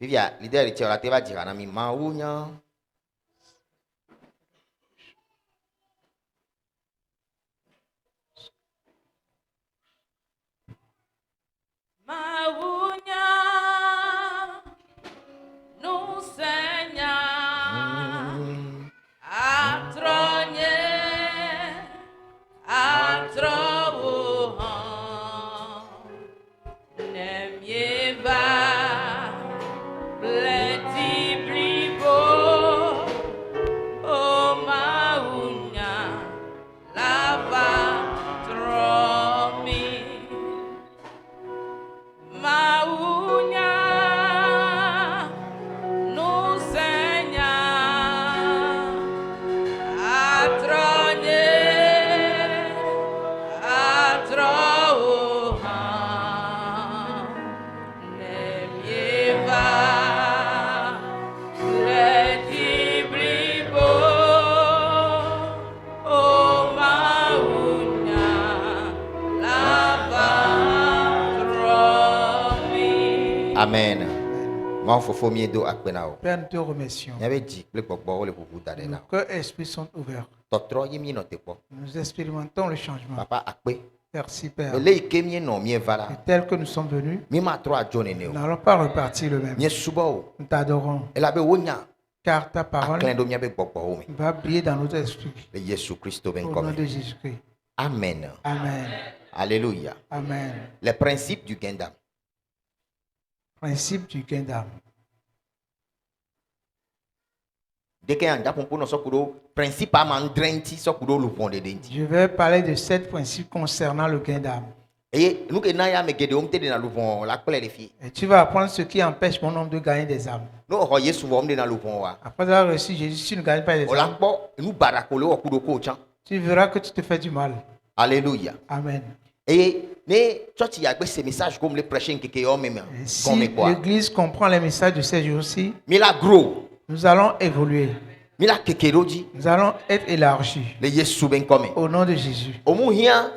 Vivia, l'idée de tirer la tête va dire à mi maounya. Maunya, nous Seigneur, à trôner, à trôner, n'aimiez pas, plaît-il plus beau, oh Maunya, là-bas, trôner. Maunya, nous Seigneur, à trôner, à trôner, n'aimiez pas les plus beaux, oh Maunya, là-bas. Amen. Moi, faut faut mieux d'eau à penao. Père, nous te remercions. Il y avait dit, le pokbo le poupou Nos d'adena. cœurs et esprits sont ouverts. Totro yimi no tepo. Nous expérimentons le changement. Papa akpe. Merci Père. Le lei kemie no mie vala. Et tel que nous sommes venus, Mi ma tro a jone nous neo. n'allons pas repartir le même. Mie subo. Nous t'adorons, Elle avait wonya. car ta parole Aklen do mie be pokbo o mi. va briller dans notre esprit. Le Jésus Christ ben Au nom comme. de Jésus-Christ. Amen. Amen. Alléluia. Amen. Les principes du Gendam. Principe du gain d'âme. Dès qu'il y a un japon no sokuro, principe amandrenti sokuro lupon de denti. Je vais parler de 7 principes concernant le gain d'âme. Et nous que na ya me gede omte de na lupon la kole de fi. Et tu vas apprendre ce qui empêche mon homme de gagner des âmes. No ho Yesu wo omde na lupon wa. Après avoir reçu Jésus, si tu ne gagnes pas des Ola âmes, kpo nous barakolo okudo ko chan. tu verras que tu te fais du mal. Alléluia. Amen. Et ne church ya gbe ce message comme le prêcher quelque homme même. Et si Comme quoi. l'Église comprend les messages de ces jours-ci, Mais la gros, nous allons évoluer. mais la kekeroji, Nous allons être élargis. le Yesu ben comme. Au nom de Jésus. Omu hia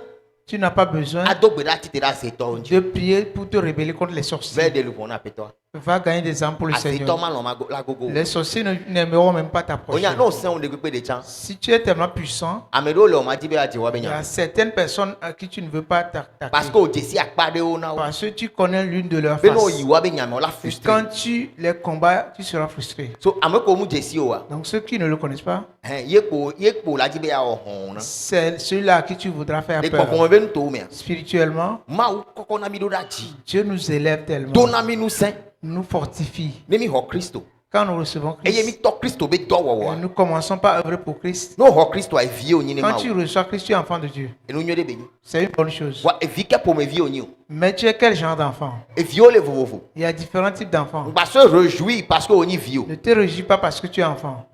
Tu n'as pas besoin adogbera titera setonji. de prier pour te rebeller contre les sorciers. Vers de lupon na peto. Va gagner des âmes pour le Aseton Seigneur. ma la gogo. Les sorciers n'aimeront même pas t'approcher. Onya no sen on de gbe de chan. Si tu es tellement puissant, Amedo le ma dibe ati wa il y a benya. certaines personnes à qui tu ne veux pas Parce t'attaquer. que o jesi akpade o na o. Parce que tu connais l'une de leurs Beno faces. yiwa benya me o la Et frustré. quand tu les combats, tu seras frustré. So ameko mu jesi o wa. Donc ceux qui ne le connaissent pas, Yekpo la dibe ya o hon na. c'est ceux-là à qui tu voudras faire Le peur. kokon ben to me. Spirituellement, Ma o kokon na mi do daji. Dieu nous élève tellement, To na mi nu sen. nous fortifie. Ne mi ho Kristo. Quand nous recevons Eye mi Christ, to Kristo be do wo wa. nous commençons par œuvrer pour Christ. No ho Kristo a vie o nyine ma Quand tu o. reçois Christ, tu es enfant de Dieu. Enu nyo de beni. C'est une bonne chose. Wa vie ke pour me vie o nyi o. Mais tu es quel genre d'enfant? E vie o le vovovo. Il y a différents types d'enfants. On va se réjouir parce que on y vit. Ne te réjouis pas parce que tu es enfant.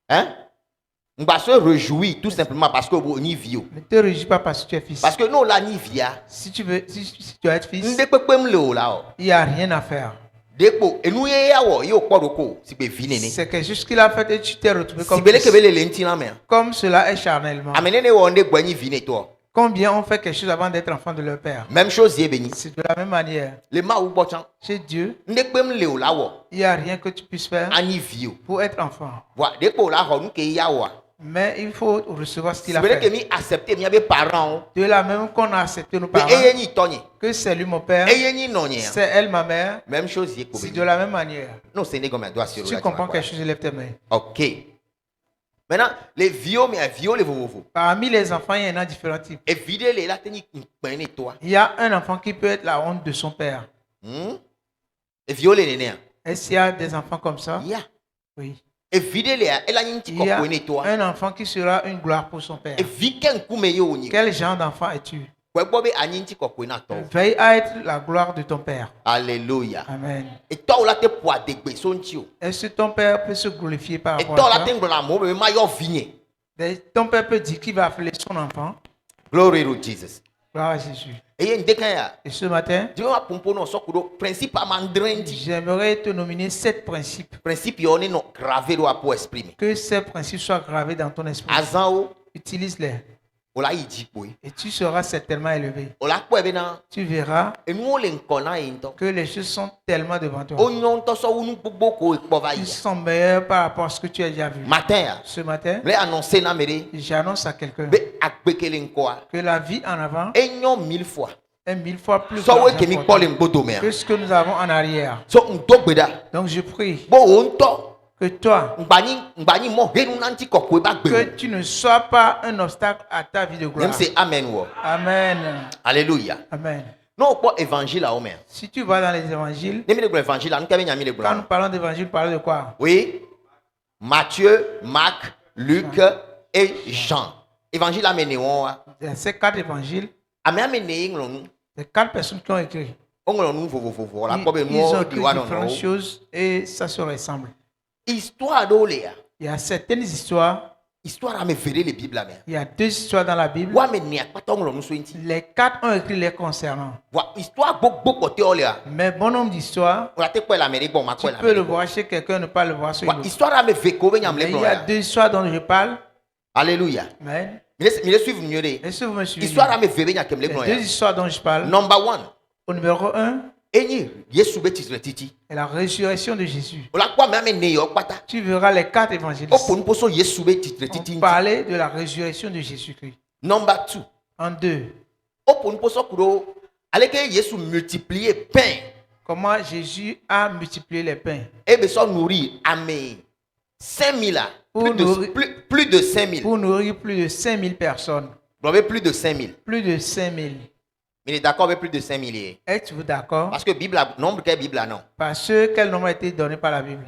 Hein? On va se réjouir tout simplement parce que on y vit. Ne te réjouis pas parce que tu es fils. Parce que nous la ni via. Si tu veux, si tu dois être fils, Ndekpekpem le o la o. il n'y a rien à faire. Depo enu ye ya wo yo kpodoko si be vi nene. C'est quelque chose qu'il a fait et tu t'es retrouvé Si comme bele fils. kebele le nti na me. Comme cela est charnellement. Amenene wo nde gbanyi vi ne to. Combien ont fait quelque chose avant d'être enfant de leur père? Même chose ye beni. C'est de la même manière. Le ma ou bochan. Chez Dieu, Ndekpem le o la wo. il n'y a rien que tu puisses faire Ani vi o. pour être enfant. Wa depo la ho nu ke ya wo. Mais il faut recevoir ce Si qu'il a bele ke fait. mi accepter mi be parents. De la même qu'on a accepté nos Be parents, eye ni tonye. que c'est lui mon père, Eye ni nonye. c'est elle ma mère, Même chose ye ko c'est de beni. la même manière. Non, c'est né comme un doigt sur Si tu la comprends table. quelque chose, lève tes mains. Ok. Maintenant, les vieux, mais vieux, les vovo. Parmi les enfants, il y en a différents types. Et vider les là, tenir une peine toi. Il y a un enfant qui peut être la honte de son père. Et vieux, les nénés. Est-ce qu'il y a des enfants comme ça? Ya. Oui. Et vider les elle a une petite Il y a peine toi. un enfant qui sera une gloire pour son père. Et vider coup meilleur ni. Quel genre d'enfant es-tu? Ouais, bobe a une petite peine à toi. Veille à être la gloire de ton père. Alléluia. Amen. Et toi là te poids de son tio. Est-ce que ton père peut se glorifier par Et rapport toi à là toi? te dans la mot mais maillot vigné. Ton père peut dire qu'il va appeler son enfant. Glory to Jesus. Gloire à Jésus. Et il y a Et ce matin, Dieu a pompé non sokuro principe amandrendi. j'aimerais te nominer 7 principes. Principe yo ni no gravé do pour exprimer. Que ces principes soient gravés dans ton esprit. Azan o Utilise-les. On l'a dit, oui. et tu seras certainement élevé. On l'a quoi, ben Tu verras et nous on l'enconna et into. que les choses sont tellement devant toi. On y entend ça ou nous beaucoup et pas Ils sont meilleurs par rapport à ce que tu as déjà vu. matin. Ce matin, Les annoncer na méré. j'annonce à quelqu'un Be akbekele nkoa. que la vie en avant Et non 1000 fois. est 1000 fois plus So we grande kemi Paul ngbodomea. que ce que nous avons en arrière. So ndogbeda. Donc je prie Bo onto. que toi, Ngbani mo henu nanti kokwe ba que gbe. tu ne sois pas un obstacle à ta vie de gloire. Même c'est amen wo. Amen. Alléluia. Amen. Non pas évangile à homme. Si tu vas dans les évangiles, Nemi le évangile là, nous kebe nyami le quand nous gla. parlons d'évangile, parlons de quoi? Oui. Matthieu, Marc, Luc et Jean. Évangile amené on. Ces 4 évangiles, Amené ngolonu. les 4 personnes qui ont écrit, Ngolonu vovovo. La ils, ko be ils ont no écrit di wa no. différentes choses et ça se ressemble. Histoire d'olea. Il y a certaines histoires, Histoire à me verrer les Bibles là. il y a 2 histoires dans la Bible. Wa me ni akpata ngolonu so inti. Les 4 ont écrit les concernant. Wa histoire beaucoup côté olea. Mais bon nombre d'histoires, On a te quoi l'Amérique bon ma tu quoi peux le l'Amérique. voir chez quelqu'un, ne pas le voir sur Wa une autre. histoire à me veko be nyam Mais le il y a gloire. 2 histoires dont je parle. Alléluia. Amen. Me suivre mieux de. Est-ce que vous me suivez? Histoire à me verrer nyam le Les gloire. 2 histoires dont je parle. Number 1. Au numéro 1 Eni Yesu be titi. est la résurrection de Jésus. On la quoi me ne yo kpata. Tu verras les 4 évangélistes Opon poso Yesu be titi. ont parlé de la résurrection de Jésus-Christ. Number 2. En 2, Opon poso kuro aleke Yesu multiplier pain. comment Jésus a multiplié les pains Et be so nourrir ame 5000 là. Pour nourrir- Plus de 5000. pour nourrir plus de 5000 personnes. Vous avez plus de 5000. Plus de 5000. Mais il est d'accord avec plus de 5000. Êtes-vous d'accord? Parce que Bible, nombre quelle Bible là, non. Parce que quel nombre a été donné par la Bible?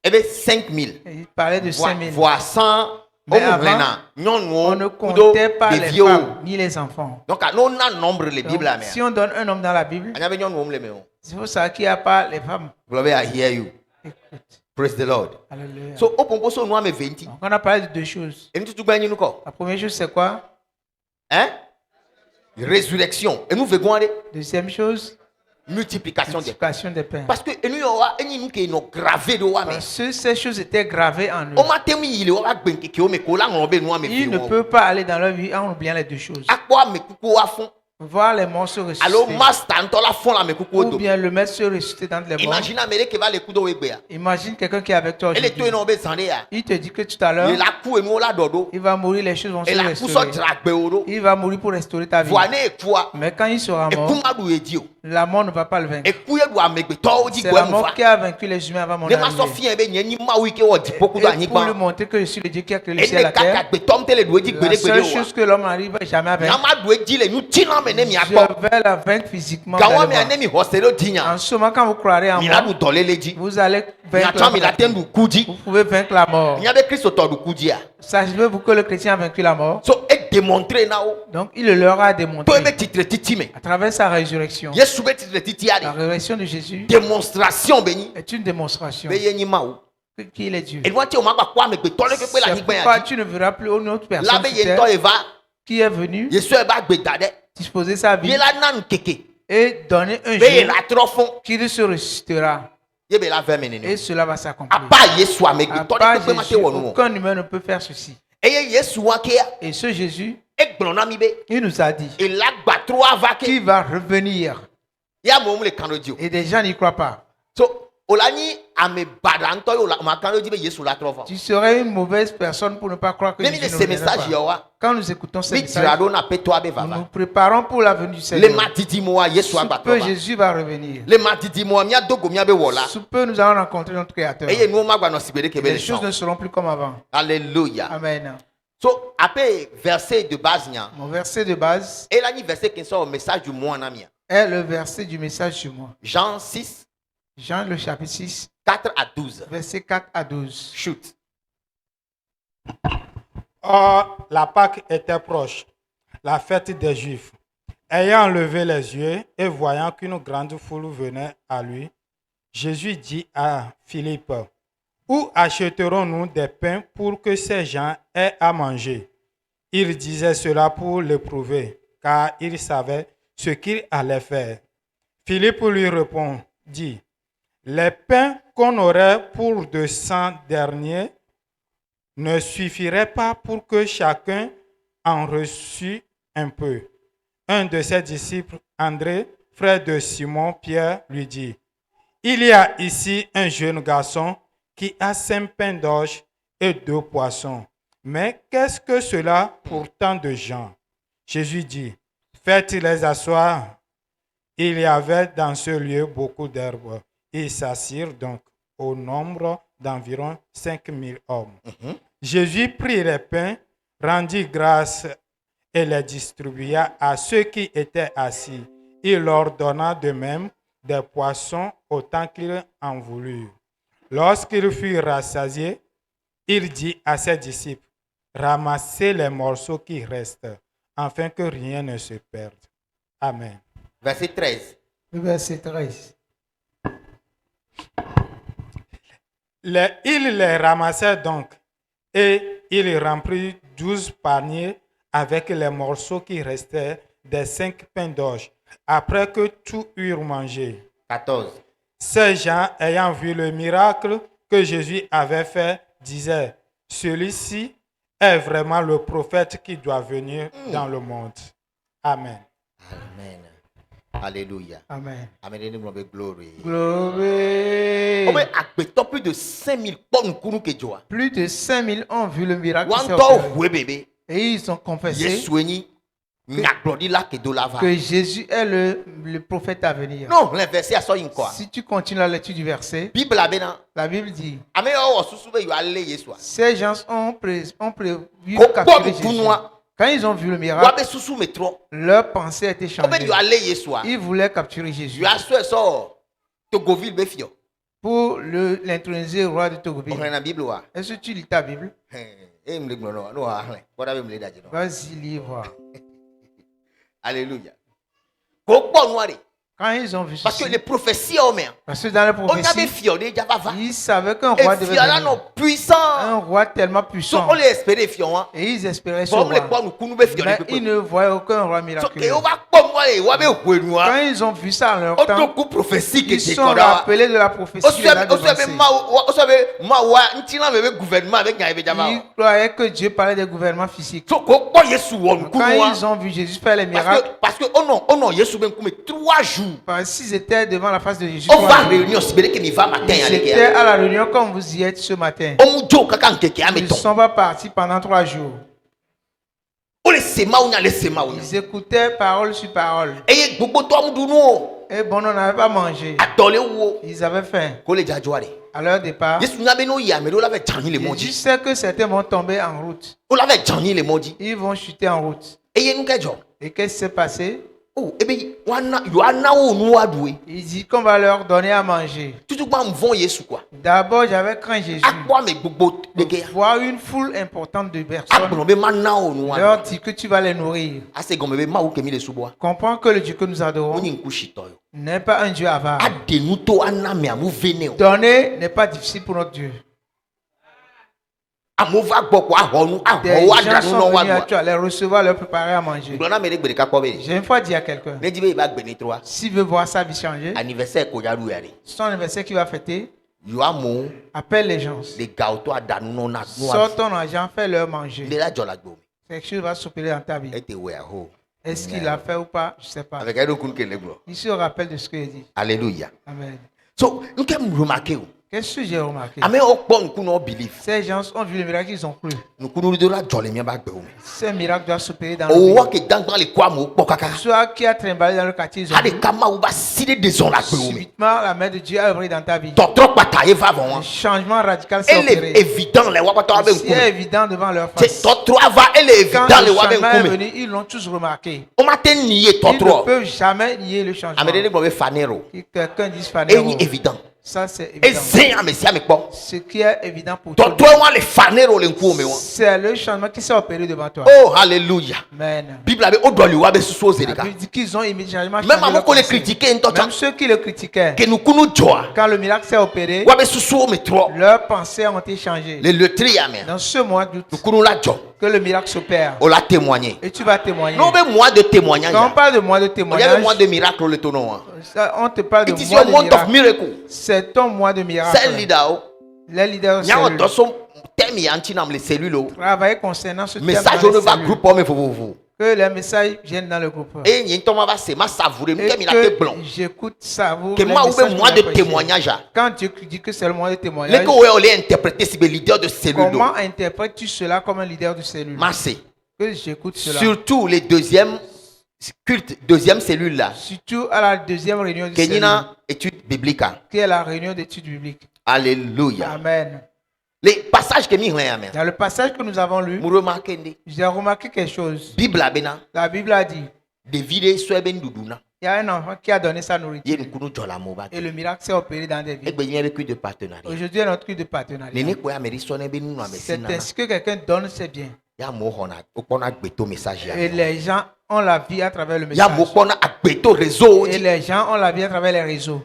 Eh bien, 5000. Il parlait de 5000. Voire 100. Mais avant, on ne comptait pas les femmes ni les enfants. Donc, on a nombre les Donc, Bibles là. si on donne un nombre dans la Bible, Il il faut savoir qu'il n'y a pas les femmes. Glory, I hear you. Écoute. Praise the Lord. Alléluia. So, au pompo so noa me 20. Donc, on a parlé de 2 choses. Et nous tout gagné nous quoi? La première chose, c'est quoi? Hein? Résurrection. Et nous veillons aller Deuxième chose, multiplication des. multiplication des pains. Parce que nous aura et nous qui nous gravé de wa mais. Parce que ces choses étaient gravées en eux. On m'a temi il aura ben ki o me ko la ngombe noa me. Ils ne peuvent pas aller dans leur vie en oubliant les 2 choses. Akwa me kuku wa fond. Voir les morts se Alors ressusciter. master antola fond la me kuku Ou do. bien le mettre se ressusciter dans les morts. Imagine Amérique va les coups de wegbe. Imagine quelqu'un qui est avec toi Elle est aujourd'hui. tout en zande ya. Il te dit que tout à l'heure, Il a coup et nous la dodo. il va mourir, les choses vont se Et la coup so restaurer. dragbe oro. Il va mourir pour restaurer ta vie. Voine e quoi. Mais quand il sera Et mort, kuma du edio. la mort ne va pas le vaincre. Et couye do amegbe to di C'est gwe la mu mort fa. qui a vaincu les humains avant mon Ne ma so arrivée. fi ebe nyen ni ma wi ke wo di poku do Et pour lui anigba. montrer que je suis le Dieu qui a créé le Et ciel et ne la terre, kaka gbe tom tele do di la gbede seule gbede chose que l'homme n'arrive jamais à wa. vaincre, Nyama do eji le nu tina me ne mi je akpo. vais la vaincre physiquement. Gawa me vers le ane mi hostelo dinya. En ce moment, quand vous croirez en Mi na moi, du dole leji. vous allez Mi vaincre atwa mi la la mort. tendu kudi. Vous pouvez vaincre la mort. Mi abe Kristo to du kudi a. Sachez-vous que le chrétien a vaincu la mort. So e démontrer na o. Donc, il le leur a To démontré ebe titre titi me. à travers sa résurrection. Yesu be titre titi La a. résurrection de Jésus Démonstration beni. est une démonstration Be ye ni ma o. qu'il est Dieu. Et moi, tu as quoi me tole que pe la C'est nigba pourquoi ya. tu ne verras plus une autre La personne be sur ye to terre eva. qui est venue Yesu e ba gbe dade. disposer sa vie Ye la nan keke. et donner un Be ye jour la trofon. qu'il se ressuscitera. Ye be la verme Et nene. cela va s'accomplir. A pa Yesu a me À gbe tole part que pe ma te Jésus, wonu. aucun humain ne peut faire ceci. E ye Yesu wa ke ya. Et ce Jésus, E gbona mi be. il nous a dit E la gba tro ava ke. qu'il va revenir. Ya mo mu le kanodio. Et des gens n'y croient pas. So olani ame badanto yo la ma kanodio be Yesu la trofon. Tu serais une mauvaise personne pour ne pas croire que Même Jésus de ne ces reviendra messages pas. yo wa. Quand nous écoutons ces Mi messages, tirado na pe to abe nous nous vava. préparons pour la venue du Le Seigneur. matiti mo Yesu Sous agba peu, trofon. Jésus va revenir. Le matiti mo mi adogo mi abe wola. Sous peu, nous allons rencontrer notre Créateur. E ye nu ma gba no sibere ke be Les le choses chant. ne seront plus comme avant. Alléluia. Amen. So, après verset de base, nya. Mon verset de base Et là, il verset qui sort au message du mois, namia. est le verset du message sur moi. Jean 6, Jean, le chapitre 6, 4 à 12. verset 4 à 12. Shoot. Or, la Pâque était proche, la fête des Juifs. Ayant levé les yeux et voyant qu'une grande foule venait à lui, Jésus dit à Philippe, « Où achèterons-nous des pains pour que ces gens aient à manger ?» Il disait cela pour l'éprouver, car il savait ce qu'il allait faire. Philippe lui répondit, « Les pains qu'on aurait pour 200 derniers ne suffirait pas pour que chacun en reçut un peu. Un de ses disciples, André, frère de Simon Pierre, lui dit, « Il y a ici un jeune garçon qui a 5 pains d'orge et 2 poissons. Mais qu'est-ce que cela pour tant de gens? » Jésus dit, « Faites-les asseoir. » Il y avait dans ce lieu beaucoup d'herbes. Ils s'assirent donc au nombre d'environ 5000 hommes. Jésus prit les pains, rendit grâce et les distribua à ceux qui étaient assis. Il leur donna de même des poissons autant qu'ils en voulurent. Lorsqu'ils furent rassasiés, il dit à ses disciples, « Ramassez les morceaux qui restent, afin que rien ne se perde. » Amen. Verset 13. Le verset 13. Il les ramassait donc, et il remplit 12 paniers avec les morceaux qui restaient des 5 pains d'orge, après que tout eurent mangé. 14. Ces gens, ayant vu le miracle que Jésus avait fait, disaient, « Celui-ci est vraiment le prophète qui doit venir dans le monde. » Amen. Amen. Alléluia. Amen. Amen. Glory. Glory. Plus de 5000 tonnes que tu as. Plus de 5000 ont vu le miracle. One door, bébé. Et ils ont confessé que Jésus est le prophète à venir. Non, le verset a sorti quoi? Si tu continues la lecture du verset, la Bible dit, ces gens ont prévu capturer Jésus. Quand ils ont vu le miracle, leur pensée a été changée. Ils voulaient capturer Jésus pour l'introniser au roi de Togoville. Est-ce que tu lis ta Bible? Vas-y, lis voir. Alléluia. Quand ils ont vu parce ceci, que les prophéties, parce que dans les prophéties, ils savaient qu'un roi devait venir. Un roi tellement puissant. Et ils espéraient ce roi. Mais ils ne voyaient aucun roi miraculeux. Quand ils ont vu ça en leur temps, ils sont rappelés de la prophétie qui les a devancés. Ils croyaient que Dieu parlait des gouvernements physiques. Quand ils ont vu Jésus faire les miracles, parce que oh non, Jésus ben comme 3 jours. S'ils étaient devant la face de Jésus, on va réunion, ils étaient à la réunion comme vous y êtes ce matin. Ils ne sont pas partis pendant 3 jours. Ils écoutaient parole sur parole. Et bon, on n'avait pas mangé. Ils avaient faim. À leur départ, Jésus sait que certains vont tomber en route. Ils vont chuter en route. Et qu'est-ce qui s'est passé? Il dit qu'on va leur donner à manger. D'abord, j'avais craint Jésus. Voir une foule importante de personnes. Leur dit que tu vas les nourrir. Comprends que le Dieu que nous adorons n'est pas un Dieu avare. Donner n'est pas difficile pour notre Dieu. Des gens sont venus à toi, les recevoir, leur préparer à manger. J'ai une fois dit à quelqu'un, s'il veut voir sa vie changer, son anniversaire qu'il va fêter, appelle les gens. Sors ton argent, fais-leur manger. Quelque chose va s'opérer dans ta vie. Est-ce qu'il l'a fait ou pas? Je ne sais pas. Il se rappelle de ce qu'il dit. Alléluia. Amen. So, nous avons remarqué. Qu'est-ce que j'ai remarqué? Ces gens ont vu le miracle, ils ont cru. Ces miracles doivent s'opérer dans le pays. Soit qui a trimballé dans le quartier, ils ont cru. Subitement, la main de Dieu a œuvré dans ta vie. Un changement radical s'est opéré. C'est évident devant leur face. Quand le changement est venu, ils l'ont tous remarqué. Ils ne peuvent jamais nier le changement. Quelqu'un dit Fanero. Ça, c'est évident. Ce qui est évident pour toi, c'est le changement qui s'est opéré devant toi. Oh, alléluia. Amen. La Bible dit qu'ils ont immédiatement changé leur pensée. Même ceux qui le critiquaient, quand le miracle s'est opéré, leurs pensées ont été changées. Dans ce mois d'août, que le miracle s'opère. Et tu vas témoigner. Non, mais mois de témoignage. Quand on parle de mois de témoignage, mois de miracle, on te parle de mois de miracle. C'est ton mois de miracle. Les leaders, thème y a un dans les cellules. Travailler concernant ce thème dans Message les on va cellules. groupe mais vous. Que les messages viennent dans le groupe. Et il y a un temps va c'est ma savourer nous Et comme il a été blanc. que j'écoute ça. Que moi ou moi de témoignage. Quand Dieu dit que c'est le moyen de Les témoignage, que on les interpréter c'est le leader de cellule. comment interprètes-tu cela comme un leader de cellule? Massé. Que j'écoute cela. Surtout les deuxièmes culte deuxième cellule là. Surtout à la deuxième réunion de cellule, Kenina étude biblique. qui est la réunion d'études bibliques. Alléluia. Amen. Les passages que mi amen. Dans le passage que nous avons lu, Vous remarquez des j'ai remarqué quelque chose. Bible abena La Bible a dit, des vidéos sur ben doudouna. il y a un enfant qui a donné sa nourriture Il y a une kunu jola moba. et le miracle s'est opéré dans des Et vies. ben il y a avec de partenariat. Aujourd'hui, notre cul de partenariat. Les ne quoi américain ben nous C'est américain. ainsi que quelqu'un donne ses biens. Ya mo hona o kona gbeto message ya. Et les gens ont la vie à travers le Ya message. mo kona agbeto réseau. Et les gens ont la vie à travers les réseaux.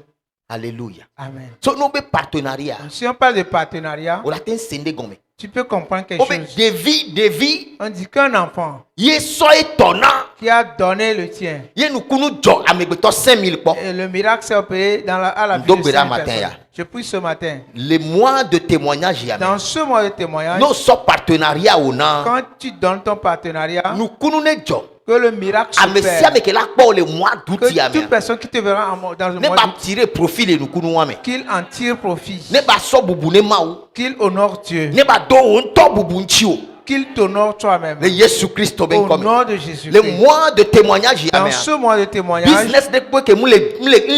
Alléluia. Amen. So no be partenariat. Si on parle de partenariat, O la ten sende gome. tu peux comprendre quelque O be chose. des vies. On dit qu'un enfant Ye so étonnant. qui a donné le tien Ye nous kunu jo amegbeto 5000 po. et le miracle s'est opéré à la vie Donc, de 5 matin, personnes. ya. Je prie ce matin. Les mois de témoignage ya. Dans ce mois de témoignage, Nos so partenariat au nan. quand tu donnes ton partenariat, Nous kunu ne jo. que le miracle A messia s'opère. me ke la po le mois d'août ya Que toute me. personne qui te verra dans le Ne mois pas d'août, tirer profil et nous kunu wa me. qu'il en tire profit, Ne pas so bubu ne ma ou. qu'il honore Dieu, Ne pas do on to bubu nchi o. qu'il t'honore toi-même. Le Jésus Christ ben Au comme. nom de Jésus. Le mois de témoignage ya Dans me. ce mois de témoignage, Business de quoi que nous le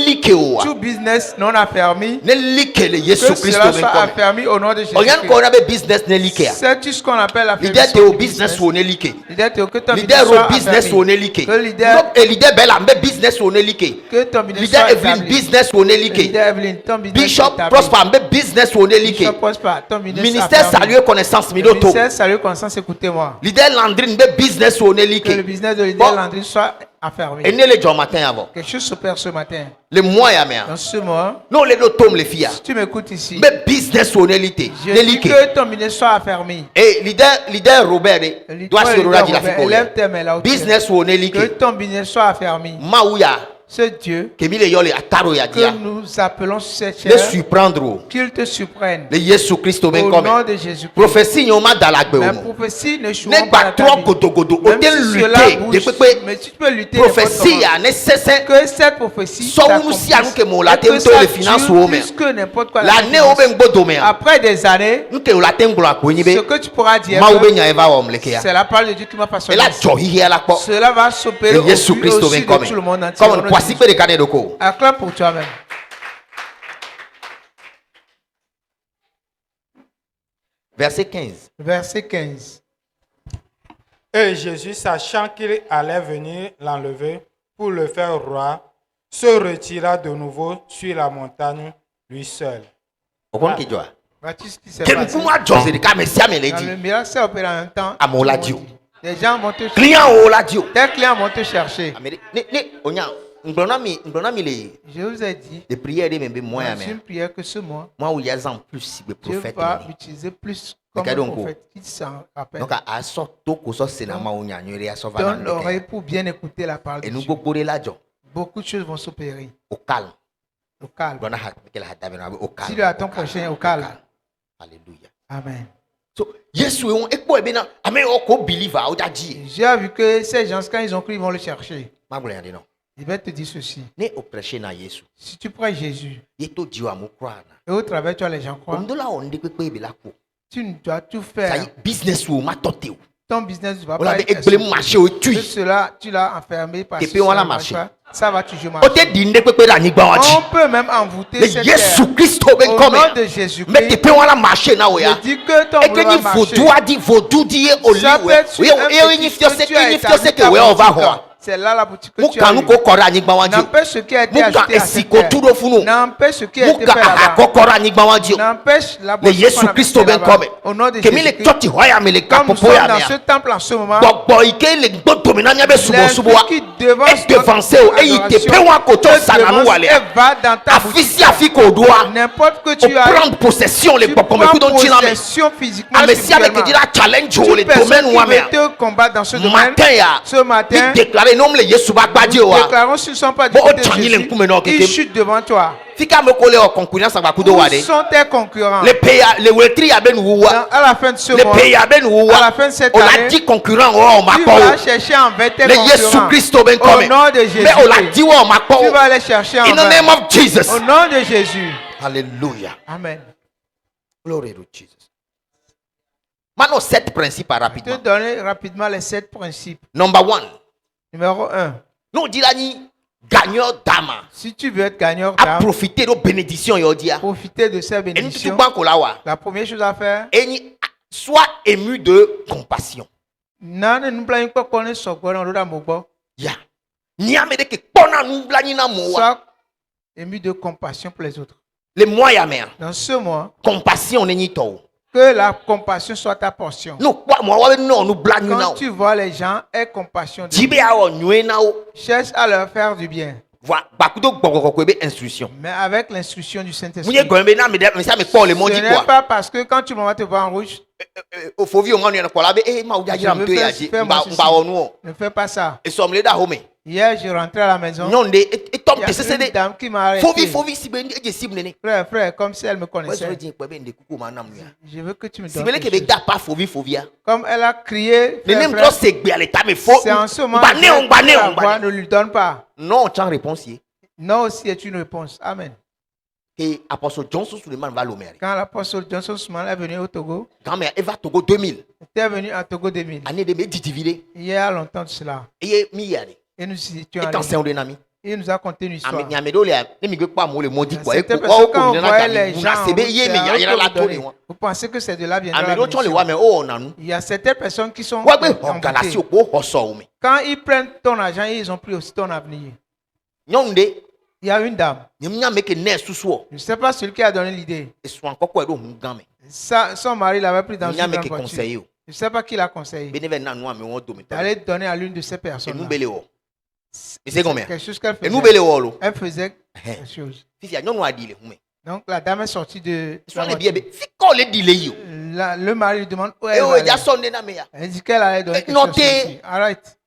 like o. tout business non affermi, Ne like le que Jésus Christ cela ben soit comme. affermi au nom de Jésus. Oyan ko na be business ne like ya. C'est tout ce qu'on appelle la Leader te au business o ne like. Leader te que ton Leader business soit au business o affermi. ne like. Que leader, Et leader bella be business o ne like. que ton business Leader soit Evelyn établi. business o ne like. Leader Evelyn, ton business Bishop établi. Prosper be business o ne like. Bishop Prosper, ton business Ministère affermi. salut connaissance Le midoto. ministère salut conscience, écoutez-moi. Leader Landrine be business o ne Que le like. business de leader Bon. Landry soit affermi. Et ne le jour matin avant. Quelque chose s'opère ce matin. Le mois ya me. Dans ce mois, Non le do tom le fia. si tu m'écoutes ici, Be business o ne like. je Ne dis like. que ton ministère soit affermi. Et leader Robert doit se Leader rendre la Robert, élève tes mains là où tu es. business o ne Que like. ton business soit affermi. Maouya Ce Dieu que mi le yole ataro ya que dia. nous appelons sur cette Le chair, surprendre. qu'il te surprenne. Le Jésus Christ ben Au comme. nom de Jésus-Christ. Prophétie nyoma dalagbe La omo. prophétie ne joue Ne pas ba dans ta trop vie. godogodo. Même Oten si cela lutter. bouge, De pepe mais si tu peux lutter, prophétie ya ne cesse. que cette prophétie So unu si anu ke mo la et que temto ça le finance dure o me. plus que n'importe quoi. La ne o ben gbodo me. Après des années, Nke o la temglo akwenyi ce be. que tu pourras dire, Ma o be nya eva o mleke ya. c'est la parole de Dieu qui m'a E façonné. la jo hihi ala kpo. Cela va s'opérer Le Jésus au Christ aussi ben de comme. tout le monde entier. Comme kwasi pe de kane doko. Acclame pour toi-même. Verset 15. Verset 15. Et Jésus, sachant qu'il allait venir l'enlever pour le faire roi, se retira de nouveau sur la montagne, lui seul. Okon ki jo. Vois-tu ce qui s'est Ke passé? mkuma jo se de ka mesia me le Quand di. le miracle s'est opéré en même temps, Amo la dio. les gens vont te chercher. Client o la dio. Tes clients vont te chercher. Ameri ne onya ngbona mi le Je vous ai dit, de prière de membe moya dans me. une prière que ce mois, Moi où il y a en plus le Dieu prophète. va utiliser plus comme Regarde un donc. prophète qui s'en rappelle. Donc à sort to ko so senama o nya nyure ya so va Donne dans l'oreille le. pour bien écouter la parole de Et nous Dieu. gogore la jo Beaucoup de choses vont s'opérer. au calme. Au calme. Dona ha ke la hata be na au calme. Dis-le à ton prochain au calme. Alléluia. Amen. So Yesu on ekpo e be na ame o ko believer o da ji. J'ai vu que ces gens, quand ils ont cru, ils vont le chercher. Ma bole yande no. Je vais te dire ceci. Ne o prêcher na Yesu. Si tu prends Jésus, Ye to ji wa mo kra na. et au travers toi, les gens croient, Comme de la on de pepe be la ko. tu dois tout Ça faire. y business wo ma tote o. Ton business ne va On la pas be être ekbele assuré. marché o Que tui. cela, tu l'as enfermé parce Et que puis on ça l'a ne marche marché. pas. Ça va toujours O marcher. te di nde pepe la nyigba wa ji. On peut même envoûter Le cette terre. Yesu Christ ben Au comme. nom de Mais Jésus-Christ, te pe wala marché na o ya. je dis que ton Et boulot que va ni marcher. vodou di oli Ça peut we. être sur We un e petit ni fiose que tu as ni établi fiose ke ta we o va boutique. ho. C'est là la boutique que tu Muka as nu eue. ko kora anyigba wa ji. N'empêche ce qui a été Muka ajouté à cette esiko terre. turo funu. N'empêche ce qui a été Muka fait là-bas. akokora anyigba wa ji. N'empêche la Le boutique Yesu qu'on a Christ fait ben là-bas. comme. Au nom de Que mi le Jésus-Christ. choti hoya me le Comme nous kapopo sommes ya dans me. ce temple en ce moment, Gbogbo ike le gbodo mi na nya be subo subo wa. l'esprit qui devance Et devancer o e ite pe wa ko to sananu wale. va dans ta boutique. Afisi afiko doa. N'importe que O tu as, prendre possession le tu popo me prends ku don china me. possession physiquement, Amesia me ke spirituellement. dira challenge o le Toute personne domaine qui wa me. veut te combattre dans ce domaine, Matin ya. ce matin, Qui déclarer non le Yesu ba gbaje Nous wa. déclarons s'ils ne sont pas du Bon, côté de Tchani le Jésus, nkume no ils keke. chutent devant toi. Fika me kole o concurrence ba kudo Où wa de. sont tes concurrents? Le pays le wetri ya ben wuwa. À la fin de ce Le mois, pays ya ben à wuwa. la fin de cette On a année, dit concurrent o ma tu ko. vas chercher en vain tes Le Yesu concurrents. Christo ben Au come. nom de Jésus, Mais on a dit o ma ko. tu vas les chercher en In the name vain. of Jesus. Au nom de Jésus. Hallelujah. Amen. Glory to Jesus. Maintenant, 7 principes Je vais rapidement. te donner rapidement les 7 principes. Number 1. Numéro 1. Nous disons gagneur d'âme. Si tu veux être gagneur À d'âme, profiter de bénédictions yodia. profiter de ces Et nous tout bénédictions. banco là wa. La première chose à faire, Et sois ému de compassion. nane nous plaignons pas qu'on est sur quoi dans l'autre. Ya. Niamede ke pona nous blani na moa. Sois ému de compassion pour les autres. Les moyens mère. Dans ce mois, Compassion n'est ni to. que la compassion soit ta portion. Nous quoi moi wa non nous blani na. Quand tu vois les gens, aie compassion de Jibe eux. a o nyue na o. Cherche à leur faire du bien. Voilà. Bakudo gbogbo ko be instruction. Mais avec l'instruction du Saint-Esprit. Mouye gombe na me ça me parle mon Ce dit n'est quoi. pas parce que quand tu m'envoies te voir en rouge, Au fovi on ngani na kola be ma uja jira mto ya ji. Ba onu o. ne fais pas ça. Et sommes da home. Hier, je rentrais à la maison. Non de et tom Il y a te c'est une de dame qui m'a arrêté. fovi si ben e sim nene. Frère, comme si elle me Ouais connaissait. je dis quoi ben de kuku manam ya. Je veux que tu me Si donnes bele ke quelque be chose. da pas fovi a. Comme elle a crié, Le frère, même frère, trop c'est gbe à l'état mais faut. c'est en ce moment Bané que on bané la on voix bané. ne lui donne pas. Non, tu as réponse hier. Non aussi est une réponse. Amen. Et apostle Johnson Suleiman va l'Omeri. Quand l'apôtre Johnson Suleiman est venu au Togo, Grand-mère Eva Togo 2000. il était venu à Togo 2000. Année de méditivité. Il y a longtemps de cela. Et mi yade. Et nous étions Et allés. quand c'est un de nami. Il nous a conté une histoire. Ami nyame do le ne mi gbe pa mo le mo di quoi. C'était E parce ko que quand on voyait les gens, na sebe ye mi ya la to ni won. vous pensez que c'est de là viendra Ami la do chon le wa bénédiction. me o nanu. Il y a certaines personnes qui sont Wa gbe envoûtées. organisation ko ho so o mi. Quand ils prennent ton argent, ils ont pris aussi ton avenir. Nyon de Il y a une dame. nyam nyame ke ne susu o. Je ne sais pas celui qui a donné l'idée. E so anko ko e do hun gan me. Son mari l'avait pris dans une Nyame grande ke voiture. conseiller o. Je ne sais pas qui l'a conseillé. Be ne ve nanu ame won do mi to. D'aller donner à l'une de ces E personnes. nou bele o. E c'est combien? Quelque chose qu'elle E nou faisait. bele o lo. Elle faisait quelque chose. Fifi a nyonu adi le hun me. Donc la dame est sortie de So la le biye voiture. be. Fi ko le dile yo. Le mari lui demande où E elle o va ja aller. sonde na me ya. Elle dit qu'elle allait donner quelque Notez. chose. Ici. Arrête.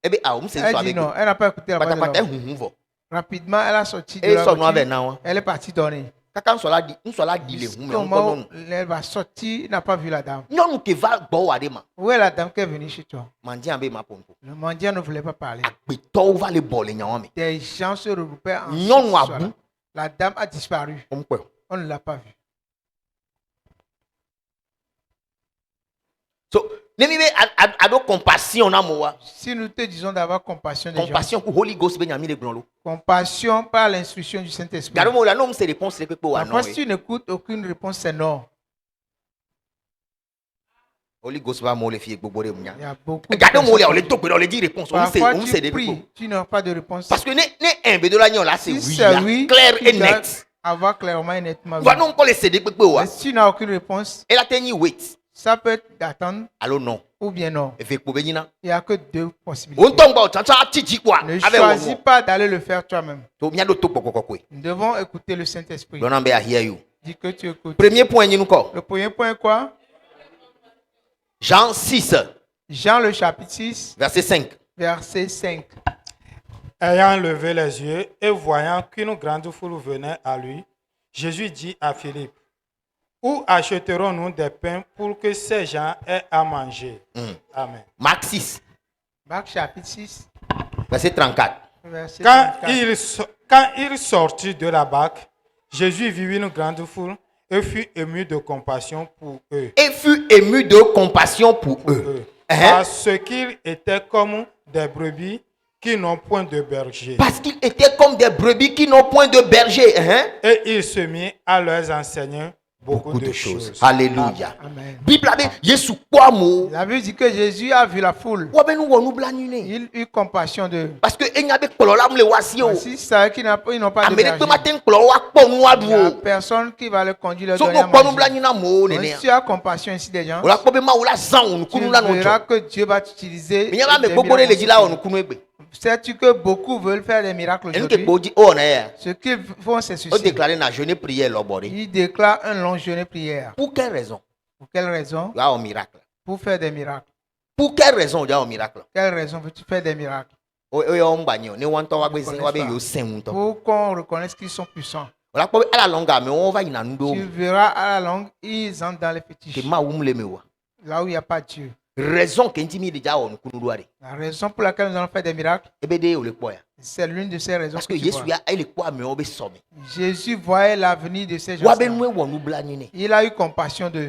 Ebe a o mu se so Elle dit avec. non, elle n'a pas écouté la voix de Patapata l'homme. hun vo. Rapidement, elle a sorti de E la so no ave voiture. na won. Elle est partie donner. Kaka nsola di le hun me Au on moment ko où non. elle va sortir, il n'a pas vu la dame. Nyonu ke va gbo wa de ma. Où est la dame qui est venue chez toi? Mandi ambe ma ponko. Le mendiant ne voulait pas parler. Agbeto va le bol nyan me. Des gens se regroupaient en Nyonu ce soir-là. abu. La dame a disparu. On pe. On ne l'a pas vue. So, ne mi be ado compassion na mo wa. Si nous te disons d'avoir compassion des gens, Compassion ku Holy Ghost be nyami le gron lo. compassion par l'instruction du Saint-Esprit. Garo mo la no mu se réponse le pe wa non. Parfois, si tu n'écoutes aucune réponse, c'est non. Holy Ghost va mo le fi gbogbo de mu nya. Il y a beaucoup de Gado mo le o le personnes. to pe o le di réponse. Parfois, On se tu de pe. pries, tu n'as pas de réponse. Parce que ne un be de la nyon là c'est Si oui. c'est là. oui, Clair tu et dois net. avoir clairement et nettement. Va Oui. non ko le se de pe wa. Mais si tu n'as aucune réponse, Et la teni wait. ça peut être d'attendre Allo non. ou bien non. E fe ko be nyina. Il n'y a que deux possibilités. On tombe au tchan titi quoi. Ne Avec choisis wo. pas d'aller le faire toi-même. To mia do to pokoko kwe. Nous devons écouter le Saint-Esprit. Don't be I hear you. Dis que tu écoutes. Premier point nous ko. Le premier point est quoi? Jean 6 Jean le chapitre 6, verset 5. verset 5. Ayant levé les yeux et voyant qu'une grande foule venait à lui, Jésus dit à Philippe, où achèterons-nous des pains pour que ces gens aient à manger? Amen. Marc 6 Marc chapitre 6, verset 34. verset Quand 34. il sortit de la barque, Jésus vit une grande foule et fut ému de compassion pour eux. Et fut ému de compassion pour eux. Parce qu'ils étaient comme des brebis qui n'ont point de berger. Parce qu'ils étaient comme des brebis qui n'ont point de berger. Et il se mit à leur enseigner beaucoup de choses. Alléluia. Amen. Bible a dit, Yesu quoi mo? La Bible dit que Jésus a vu la foule. Ou ben nous blanine. Il eut compassion d'eux. Parce que il y a des kolola le wasi o. Si c'est qu'ils n'ont pas de Amérique berger, matin kolola wa po nous il n'y a adu. personne qui va le conduire le So donner à mo po nous manger. blanine mo Donc, nene. si tu as compassion ici des gens, Ola ko be ma ola zan onu tu kunu la no verras jo. que Dieu va t'utiliser. Mais y a me des gbogbo le miracles ji la onu aujourd'hui. kunu egbe. Sais-tu que beaucoup veulent faire des miracles En ke aujourd'hui? po di o na ya. Ce qu'ils font, c'est O ceci. déclarer na jeûner prière lobori. Ils déclarent un long jeûne et prière. Pour quelle raison? Pour quelle raison? Il y a un miracle. Pour faire des miracles. Pour quelle raison il y a un miracle? Quelle raison veux-tu faire des miracles? Pour qu'on reconnaisse qu'ils sont puissants. On Tu verras à la longue, ils entrent dans les fétiches. Là où il n'y a pas de Dieu. Raison La raison pour laquelle nous allons faire des miracles, c'est l'une de ces raisons. Parce que Jésus voyait l'avenir de ces gens. Il a eu compassion d'eux.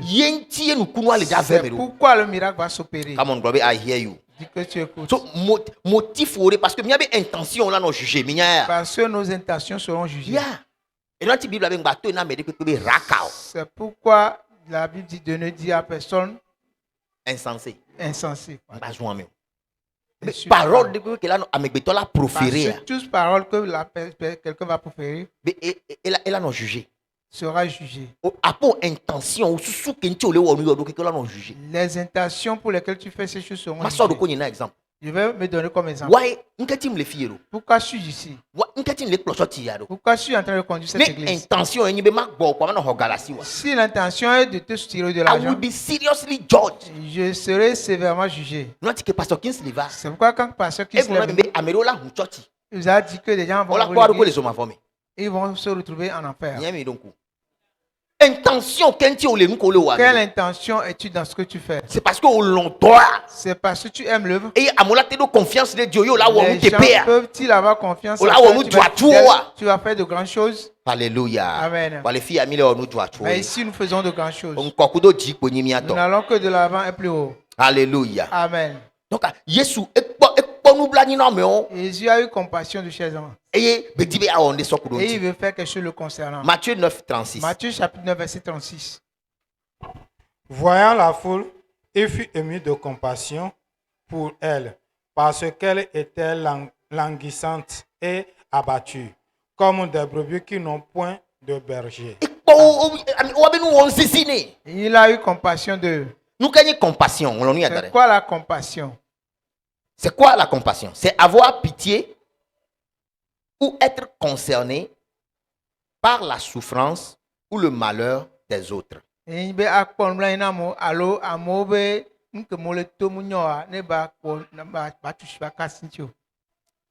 C'est pourquoi le miracle va s'opérer. Come on, brother, I hear you. Dis que tu écoutes. So, motif parce que il y avait intention là non juger. Parce que nos intentions seront jugées. Et dans la Bible C'est pourquoi la Bible dit de ne dire à personne insensé. Parole que là la proférer. Toute parole que quelqu'un va proférer elle a non jugé. Sera jugé. Intention les intentions pour lesquelles tu fais ces choses seront jugées. Je vais me donner comme exemple. Pourquoi je suis ici? Pourquoi je suis en train de conduire cette église? Si l'intention est de te tirer de l'argent, je serai sévèrement jugé. C'est pourquoi quand pasteur Kinsler nous a dit que les gens vont ils vont se retrouver en enfer. Intention, quelle intention es-tu dans ce que tu fais? C'est parce que c'est parce que tu aimes l'œuvre. Et à mon confiance de Dieu là où les gens peuvent-ils avoir confiance en toi? Tu vas faire de grandes choses. Alléluia. Amen. Mais ici nous faisons de grandes choses. Nous n'allons que de l'avant et plus haut. Alléluia. Amen. Donc Jésus a eu compassion de ces hommes. Et il veut faire quelque chose le concernant. Matthieu 9, 36. Matthieu chapitre 9, verset 36. Voyant la foule, il fut ému de compassion pour elle, parce qu'elle était languissante et abattue, comme des brebis qui n'ont point de berger. Il a eu compassion d'eux. C'est quoi la compassion? C'est quoi la compassion? C'est avoir pitié ou être concerné par la souffrance ou le malheur des autres.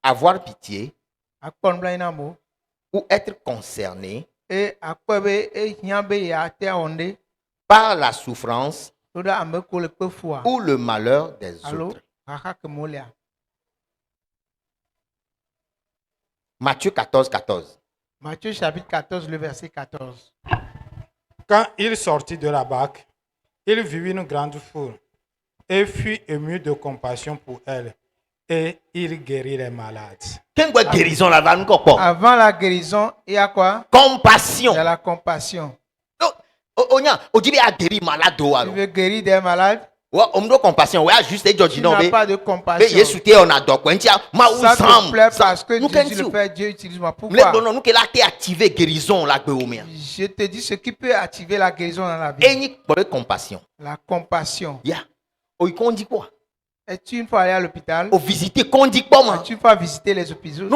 Avoir pitié ou être concerné par la souffrance ou le malheur des autres. Matthieu 14, 14. Matthieu chapitre 14, le verset 14. Quand il sortit de la barque, il vit une grande foule et fut ému de compassion pour elle. Et il guérit les malades. Avant la guérison, il y a quoi? Compassion. Il y a la compassion. Il veut guérir des malades. Compassion. Tu n'as pas de compassion. Ça te plaît parce que Dieu le fait, Dieu utilise moi. Pourquoi? Je te dis ce qui peut activer la guérison dans la vie. La compassion. Es-tu une fois allé à l'hôpital? Es-tu une fois visiter les hôpitaux?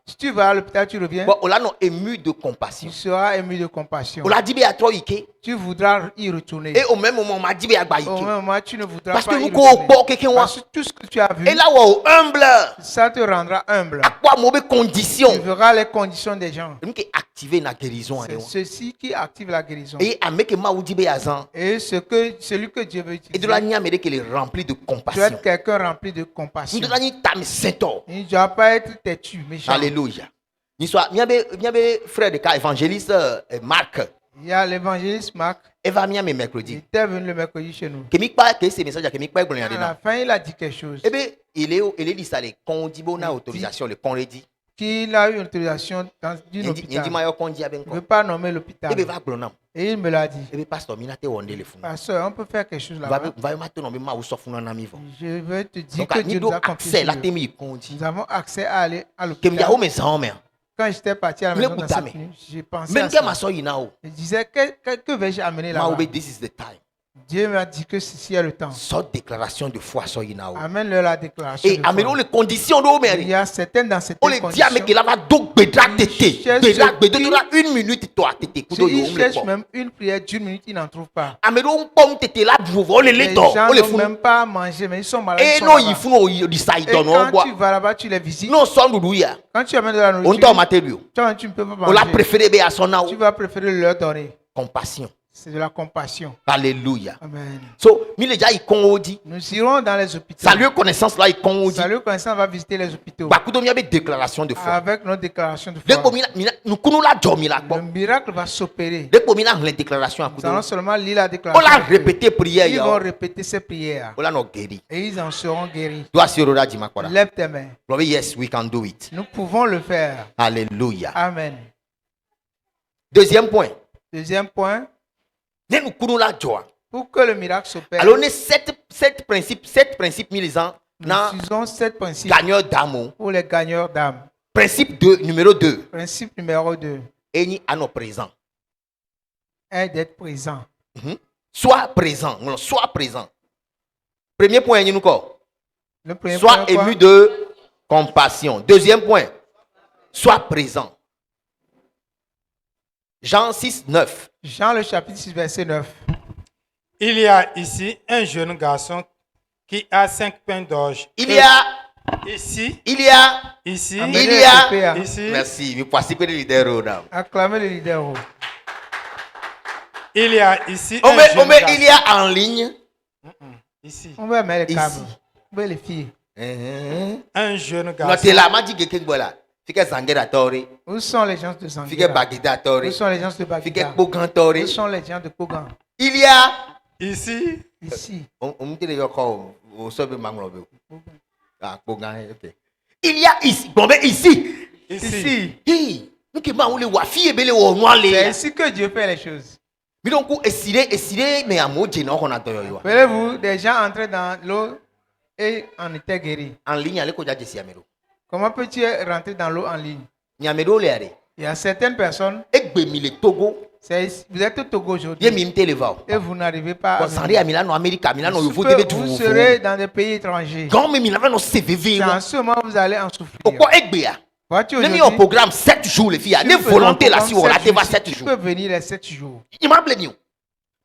Si tu vas à l'hôpital, tu reviens. Ému de compassion. Tu seras ému de compassion. Tu voudras y retourner. Et au même moment, tu ne voudras parce pas y retourner. Parce que tout ce que tu as vu, et là, humble. Ça te rendra humble. À quoi mauvaise condition? Tu verras les conditions des gens. C'est ceci qui active la guérison. Et celui que Dieu veut utiliser. Il est rempli de compassion. Tu es quelqu'un rempli de compassion. Il ne doit pas être têtu, méchant. Alléluia. Il y a frère de cas évangéliste Marc. Il y a l'évangéliste Marc. Il était venu le mercredi chez nous. À la fin, il a dit quelque chose. Il est dit ça, autorisation, le con dit. Qu'il a eu une autorisation dans une hôpital. Il ne veut pas nommer l'hôpital. Et il me l'a dit. Pasteur, on peut faire quelque chose là-bas. Je vais te dire que Dieu nous a confié. Nous avons accès à aller à l'hôpital. Quand j'étais parti à la maison dans cette nuit, j'ai pensé à ça. Je disais, que vais-je amener là-bas? Dieu m'a dit que ceci est le temps. Sort déclaration de foi sur Inao. Amène-leur la déclaration Et de foi. amène les conditions de Il Mary. y a certaines dans On certaines les dit conditions. avec la va donc bedrak tété. Bedrak bédé la une minute toi tété. S'ils cherchent même une prière d'une minute, ils n'en trouvent pas. Amène on pomme tété là on les Les léto. gens On les n'ont fous. même pas mangé, mais ils sont malades. Et ils sont non là-bas. il faut du side Et on quand tu vas là-bas, tu les visites. non sans doudouya. Quand tu amènes de la On nourriture, t'a matériau. tu ne peux pas On l'a manger. préféré bé à son nao. Tu vas préférer leur donner. Compassion. C'est de la compassion. Alléluia. Amen. So, mi les gens ils dit. Nous irons dans les hôpitaux. Salut connaissance là ils dit. Salut connaissance va visiter les hôpitaux. Bakudo mi avait déclaration de foi. Avec nos déclarations de Dès que foi. nous connaissons la jomi là. Le miracle va s'opérer. Dès que nous la déclaration à Nous allons Kudo. seulement lire la On déclaration. l'a répété prière Ils vont ya. répéter ces prières. On l'a no guéri. Et ils en seront guéris. Doit sur ora di makwara. Lève tes mains. Glory, yes, we can do it. Nous pouvons le faire. Alléluia. Amen. Deuxième point. Deuxième point. Nous connaissons la joie. Pour que le miracle s'opère, Alors, on est sept principes milisants nous dans utilisons 7 principes gagneur d'amour. pour les gagneurs d'âme. Principe 2, numéro 2. Principe numéro 2 Et ni à nos présents. est d'être présent. Sois présent. Non, sois présent. Premier point, nous quoi? Le premier Sois point, quoi? ému de compassion. Deuxième point, sois présent. Jean 6, 9. Jean le chapitre 6, verset 9. Il y a ici un jeune garçon qui a 5 pains d'orge. Il y a, Ici, Amenez il les y a, coupés, hein. ici, merci, mais voici que les leaders là. Acclamez le leader. Oh. il y a ici Oh, un mais, jeune garçon. il y a en ligne. Ici, On va mettre les câbles. Ici. On va les filles. un jeune Non, garçon. t'es là, m'a dit que quelque chose là. Fika Zangera Tori, Où sont les gens de Fika Zanguera? Bagida Tori, Où sont les gens de Fika Bagida? Bogan Tori. Où sont les gens de Kogan? Il y a. Ici, Ici. On me dit les encore au sol Manglobe. Ah, Bogan, ok. Il y a ici. Bon, mais ici. Ici. Hi, nous qui m'avons les wafi et belé au noir C'est les. ici que Dieu fait les choses. Mais donc, essayez, mais à moi, j'ai non qu'on a donné. Voyez-vous, des gens entraient dans l'eau et en étaient guéris. En ligne, allez, qu'on a dit Amero. Comment peux-tu rentrer dans l'eau en ligne? Nyamero les allez. Il y a certaines personnes, Et Bemi le Togo, vous êtes au Togo y a aujourd'hui mime téléva. et vous n'arrivez pas à Quand ça à Milano, Amérique, Milano, il faut te vous serez dans des pays étrangers. Quand même, il avait nos CVV. C'est en ce moment que vous allez en souffrir. Pourquoi Egbea? Vois-tu Nous mis aujourd'hui, au programme 7 jours, les filles. si Les nous faisons volontés là, un si on programme l'a va 7 7 tu jours. peux venir les 7 jours. Il m'a blâmé.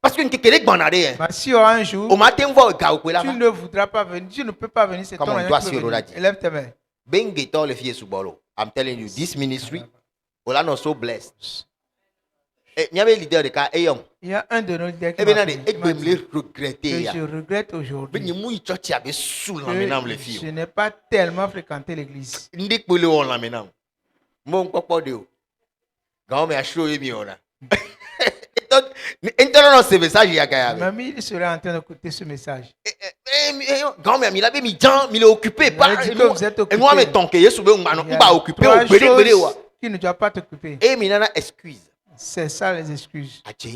Parce que nous quelque banaré. Mais si il y aura un jour, Au matin, on va au Gaoukou là. tu ne voudras pas venir, tu ne peux pas venir, c'est Comme ton on argent doit qui peut sur venir. Roladi. Élève tes mains. Bengetor les filles sous bolo. I'm telling you, this ministry, Ola no so blessed. Et il y avait le leader de cas Eyong. Il y a un de nos leaders qui Eh m'a bien, appelé, et qui m'a me dit les regretter. que je regrette Mais aujourd'hui ni mou church avait sous la que menam les je filles. n'ai pas tellement fréquenté l'église. Ndik pele on la menam. Mon papa de. Quand me a show mi on a. Internet ce message ya kaya. Mamie, il serait en train d'écouter ce message. Quand même il avait mis Jean, il est occupé Vous par avez dit que vous êtes et moi me occupé. tonke yesu be on Il y a ba occupé trois au bere wa. choses qui ne doivent pas t'occuper. Et minana excuse. C'est ça les excuses. Ache.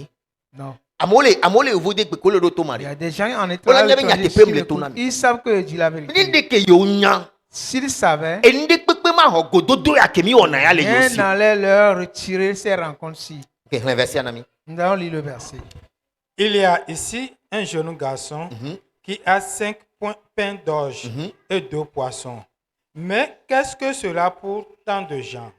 Non. Amole vous de ko le roto Il mari. y a des gens en Voilà, il y avait étranger des qui problèmes de l'écoutent. tonami. Ils savent que je dis la vérité. Ninde ke yo nya. S'ils savaient, Et ndik pepe ma ho gododo ya kemi on ya le rien yosi. n'allait leur retirer ces rencontres-ci. Ok, l'inverser un ami. Nous allons lire le verset. il y a ici un jeune garçon qui a 5 pains d'orge et 2 poissons. Mais qu'est-ce que cela pour tant de gens?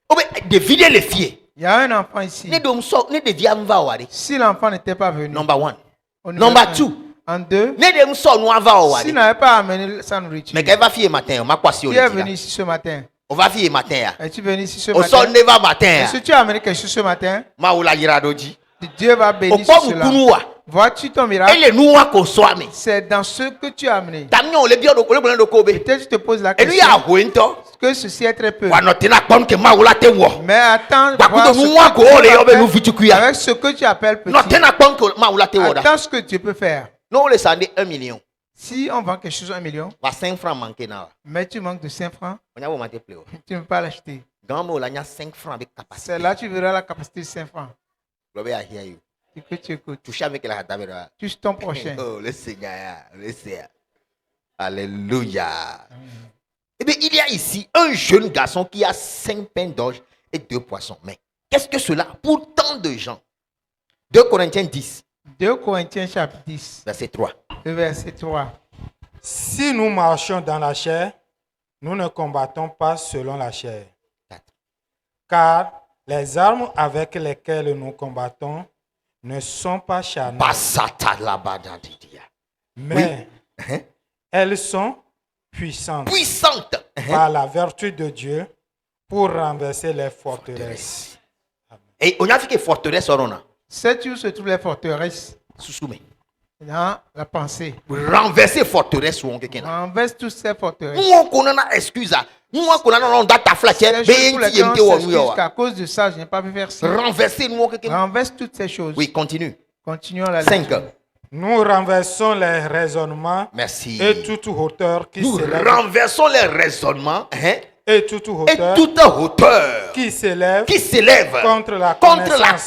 Oh mais de vider les filles. Il y a un enfant ici. Ne dom so ne de via mva wari. Si l'enfant n'était pas venu, Number 1. au numéro Number un. 2. En 2, Ne de so no ava s'il wari. n'avait pas amené sa nourriture, Mais qu'elle va fier matin, on m'a quasi au qui est le venu ici ce matin? On va fier matin ya. Es-tu venu ici ce On matin? son ne va matin ya. Est-ce que tu as amené quelque chose ce matin? Ma oula yiradoji. Dieu va O bénir po sur cela. mukunuwa. Vois-tu ton miracle? Ele nuwa ko so ami. C'est dans ce que tu as amené. Damnyo le bio do le bonan do kobe. Peut-être tu te poses la Et lui ya question huento. que ceci est très peu. Wa notina pon ke ma oula te wo. Mais attends, Bah, voir écoute, ce nous, moi, que qu'on Dieu les va obé, faire. nous, vitukuya. Avec ce que tu appelles petit. Notina pon ke ma oula te wo da. Attends ce que tu peux faire. Non le sande 1 million. Si on vend quelque chose à 1 million, Va 5 francs manquer na. mais tu manques de 5 francs, On a mate pleo. tu ne peux pas l'acheter. Dans mo la nya 5 francs avec capacité. C'est là que tu verras la capacité de 5 francs. Lobe a hear you. Et que tu écoutes. Tu jamais que la tabera. Touche ton prochain. Oh, le Seigneur, le Seigneur. Alléluia. Eh bien, il y a ici un jeune garçon qui a 5 pains d'orge et 2 poissons. Mais qu'est-ce que cela pour tant de gens? 2 Corinthiens 10. 2 Corinthiens chapitre 10, verset 3. le verset 3. Si nous marchons dans la chair, nous ne combattons pas selon la chair. 4. Car les armes avec lesquelles nous combattons ne sont pas charnelles, mais elles sont puissantes Puissante. par la vertu de Dieu pour renverser les forteresses. Et on a vu que forteresse orona. C'est où se trouvent les forteresses? Susume. Dans la pensée. Renverser forteresse ou on quelqu'un. On renverse toutes ces forteresses. Nous on a excuse. Nous on a data flash. C'est les choses pour lesquelles on s'excuse qu'à cause de ça, je n'ai pas pu faire ça. Renverser nous quelqu'un. Renverse toutes ces choses. Oui, continue. Continuons la 5. lecture. Nous renversons les raisonnements Merci. et toute hauteur qui Nous s'élève renversons les raisonnements et toute et hauteur toute hauteur qui s'élève qui s'élève contre la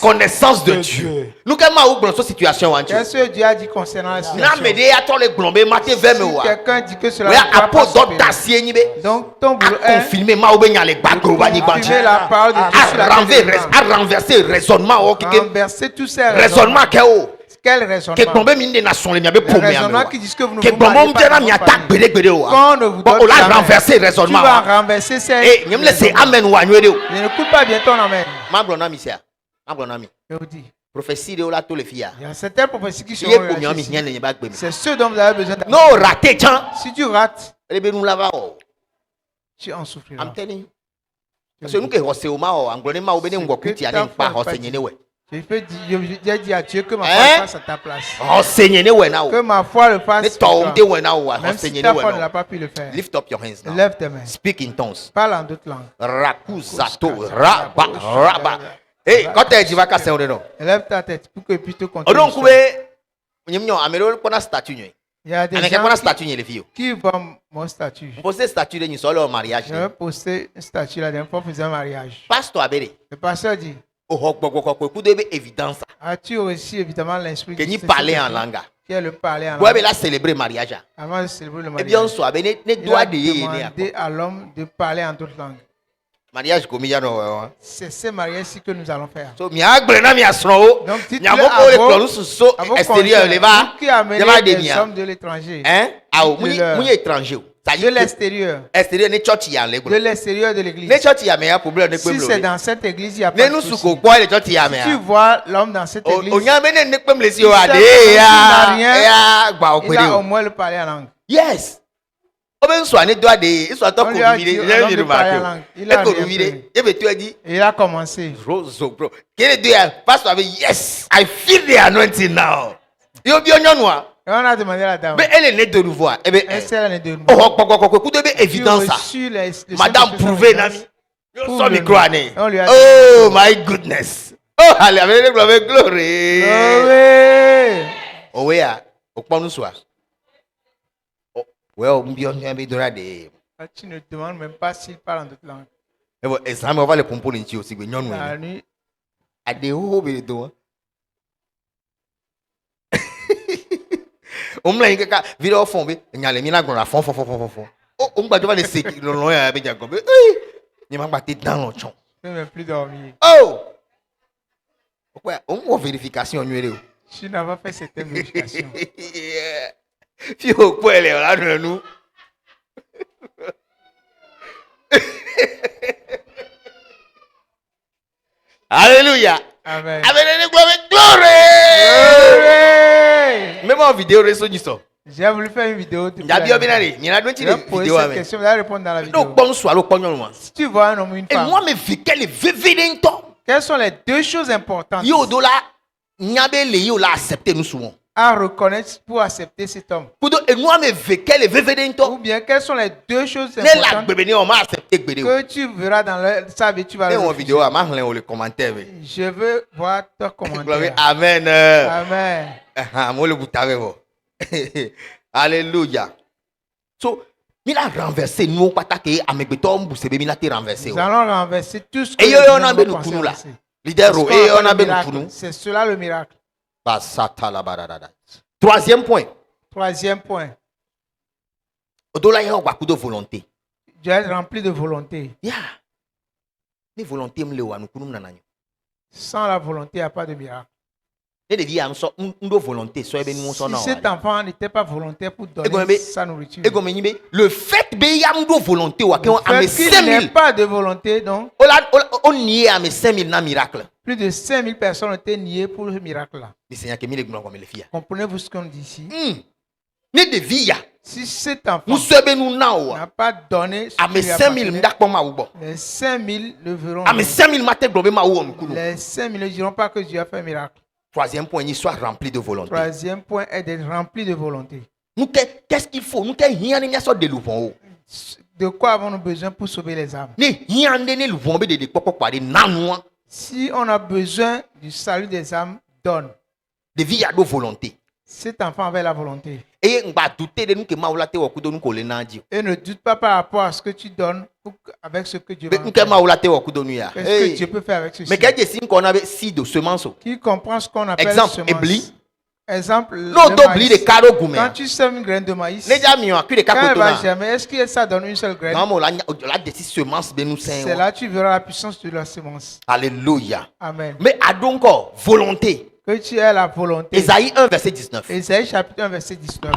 connaissance de Dieu. Nous avons une situation. Qu'est-ce que Dieu a dit concernant la situation? Si quelqu'un dit que cela ne doit pas s'opérer. Donc ton boulot est confirmer confirmer la parole de Dieu sur la tête des gens. à renverser raisonnement. Renverser tous ces Raisonnement raisonnements. Quel raisonnement? Les raisonnements qui disent que vous ne vous mariez pas. Quand on ne vous donne jamais, renverser raisonnement. tu vas renverser ces Et je Je n'écoute pas bien ton amen. Je vous dis, prophétie de la tous les filles. il y a certaines prophéties qui sont Il est pour réalisées. moi, C'est ce dont vous avez besoin. non, raté, tiens. Si tu rates, Nous l'avons. tu en souffriras. I'm telling you. Parce que nous que c'est au Mao, anglais Mao bene ngwakuti ya n'impa renseigner ouais. J'ai dit à Dieu que ma foi le fasse à ta place. Renseigner ouais na. Que ma foi le fasse. Ne tombe ouais na ouais. Même si Renseigner ta foi ne ouais. l'a pas pu le faire. Lift up your hands now. Lève tes mains. Speak in tongues. Parle en d'autres langues. Rakuzato raba raba. Eh, quand tu vas casser on non. Lève ta tête pour que puisse te continuer. Donc ouais, nyimnyo amero kona statue nyi. Il y a des Avec gens kona statue nyi les filles. qui voient mon statut. Poser statue de nyi sur leur mariage. Je vais poster un statut là d'un fois faisant un mariage. Pasteur Abere. Le pasteur dit, Évidence as-tu aussi évidemment l'esprit que ni parler en langue. qui est le parler en Vous avez langue la célébrer mariage. avant de célébrer le Et bien mariage? soit ne Il doit a de demandé à l'homme de parler en d'autres langues. mariage comme il y a no. C'est ce mariage-ci que nous allons faire. So mi agbre na mi asro. Donc si tu Nya es mo le à planu so vos extérieur le va. vous qui amenez Yaba des demia. hommes de l'étranger, Hein? Ah, de leur- muni étranger. Ça de dit l'extérieur, extérieur ne church ya le. de l'extérieur de l'église. Ne church ya me ya problème ne Si kwemlo. c'est dans cette église, il n'y a Ne pas de nu souci. suko kwa le church ya me Si tu ya. vois l'homme dans cette église, Onya me ne kwemle si o Si ade ça ya. n'a rien, Ya gba il a au okwere. moins le parler en langue. Yes. Oben so ane doit de so to On lui a ko dit, vide. un homme de parler en Ne langue. Il a ko rien vide. fait. E be tu dit Et il a commencé. Roso bro. Quel est pastor avait yes, I feel the anointing now. Yo bi onyo noa. Et on a demandé à la dame, Mais elle est née de nouveau. Eh bien, est-ce qu'elle est de nous? écoutez bien, évidence ça. Madame prouvé, Nami. Son micro année. On lui a Oh my goodness. Oh, allez, avec glory. Glory. Oh, oui, au point nous soit. Oh, ouais, on bien bien dora de. Tu ne demandes même pas s'il parle en d'autres langues. Eh bon, ça me va les pompons ici aussi, mais non, La non. nuit, À des hauts, mais de on me l'a dit que vidéo fond, mais il y a les mina qu'on a fond. Oh, on va devoir les séquer le long avec Jacob. Il m'a battu dans le champ. je ne peux même plus dormir. Oh! Pourquoi? On va vérification numéro. Tu n'as pas fait cette vérification. Puis au point, elle est là, nous. Alléluia. Amen. Amen. Glory. Même en vidéo, réseau du son. J'ai voulu faire une vidéo. Il y a bien binari. Il y a Je vais poser cette question, vous allez répondre dans la vidéo. Donc, bon soir, le pognon moi. Si tu vois un homme ou une Et femme, moi, me fais quel est quelles sont les deux choses importantes Yo do la, nyabe le yo la accepter nous souvent. à reconnaître pour accepter cet homme? Et moi, me fais quel est Ou bien, quelles sont les deux choses Ne la importantes bébé, on m'a accepté bébé. que tu verras dans sa vie, tu vas Et le en refuser. vidéo, à ma le commentaire. Je veux voir ton commentaire. Amen. Amen. Moi le boutave. Alléluia. So, il a renversé nous pas taquer à mes bétons pour se béminer te renverser. Nous allons renverser tout ce que Et nous yo on a avons besoin pensé de nous là. renverser. Leader C'est ce qu'on et on appelle a le besoin de miracle. nous. C'est cela le miracle. Troisième point. Troisième point. Au-delà, il y a beaucoup de volonté. Tu es rempli de volonté. Yeah. Ni volonté me le wa nous kunum nananyo. Sans la volonté, il n'y a pas de miracle. Si cet enfant n'était pas volontaire pour donner sa nourriture, le fait qu'il n'y ait pas de volonté, donc plus de 5000 personnes ont été niées pour ce miracle-là. Comprenez-vous ce qu'on dit ici? Si cet enfant n'a pas donné les 5000 le verront. Les 5000 ne diront pas que Dieu a fait un miracle. Troisième point, il soit rempli de volonté. Troisième point est d'être rempli de volonté. Qu'est-ce qu'il faut? De quoi avons-nous besoin pour sauver les âmes? Si on a besoin du salut des âmes, donne. Cet enfant avait la volonté. Et ne doute pas par rapport à ce que tu donnes avec ce que Dieu va faire. Qu'est-ce que Dieu peut faire avec ceci? Qui comprend ce qu'on appelle semence? Exemple, quand tu sèmes une graine de maïs, quand elle va germer, est-ce que ça donne une seule graine? C'est là que tu verras la puissance de la semence. Alléluia. Amen. Mais à donc volonté. Que tu aies la volonté. Ésaïe 1, verset 19. Ésaïe chapitre 1, verset 19.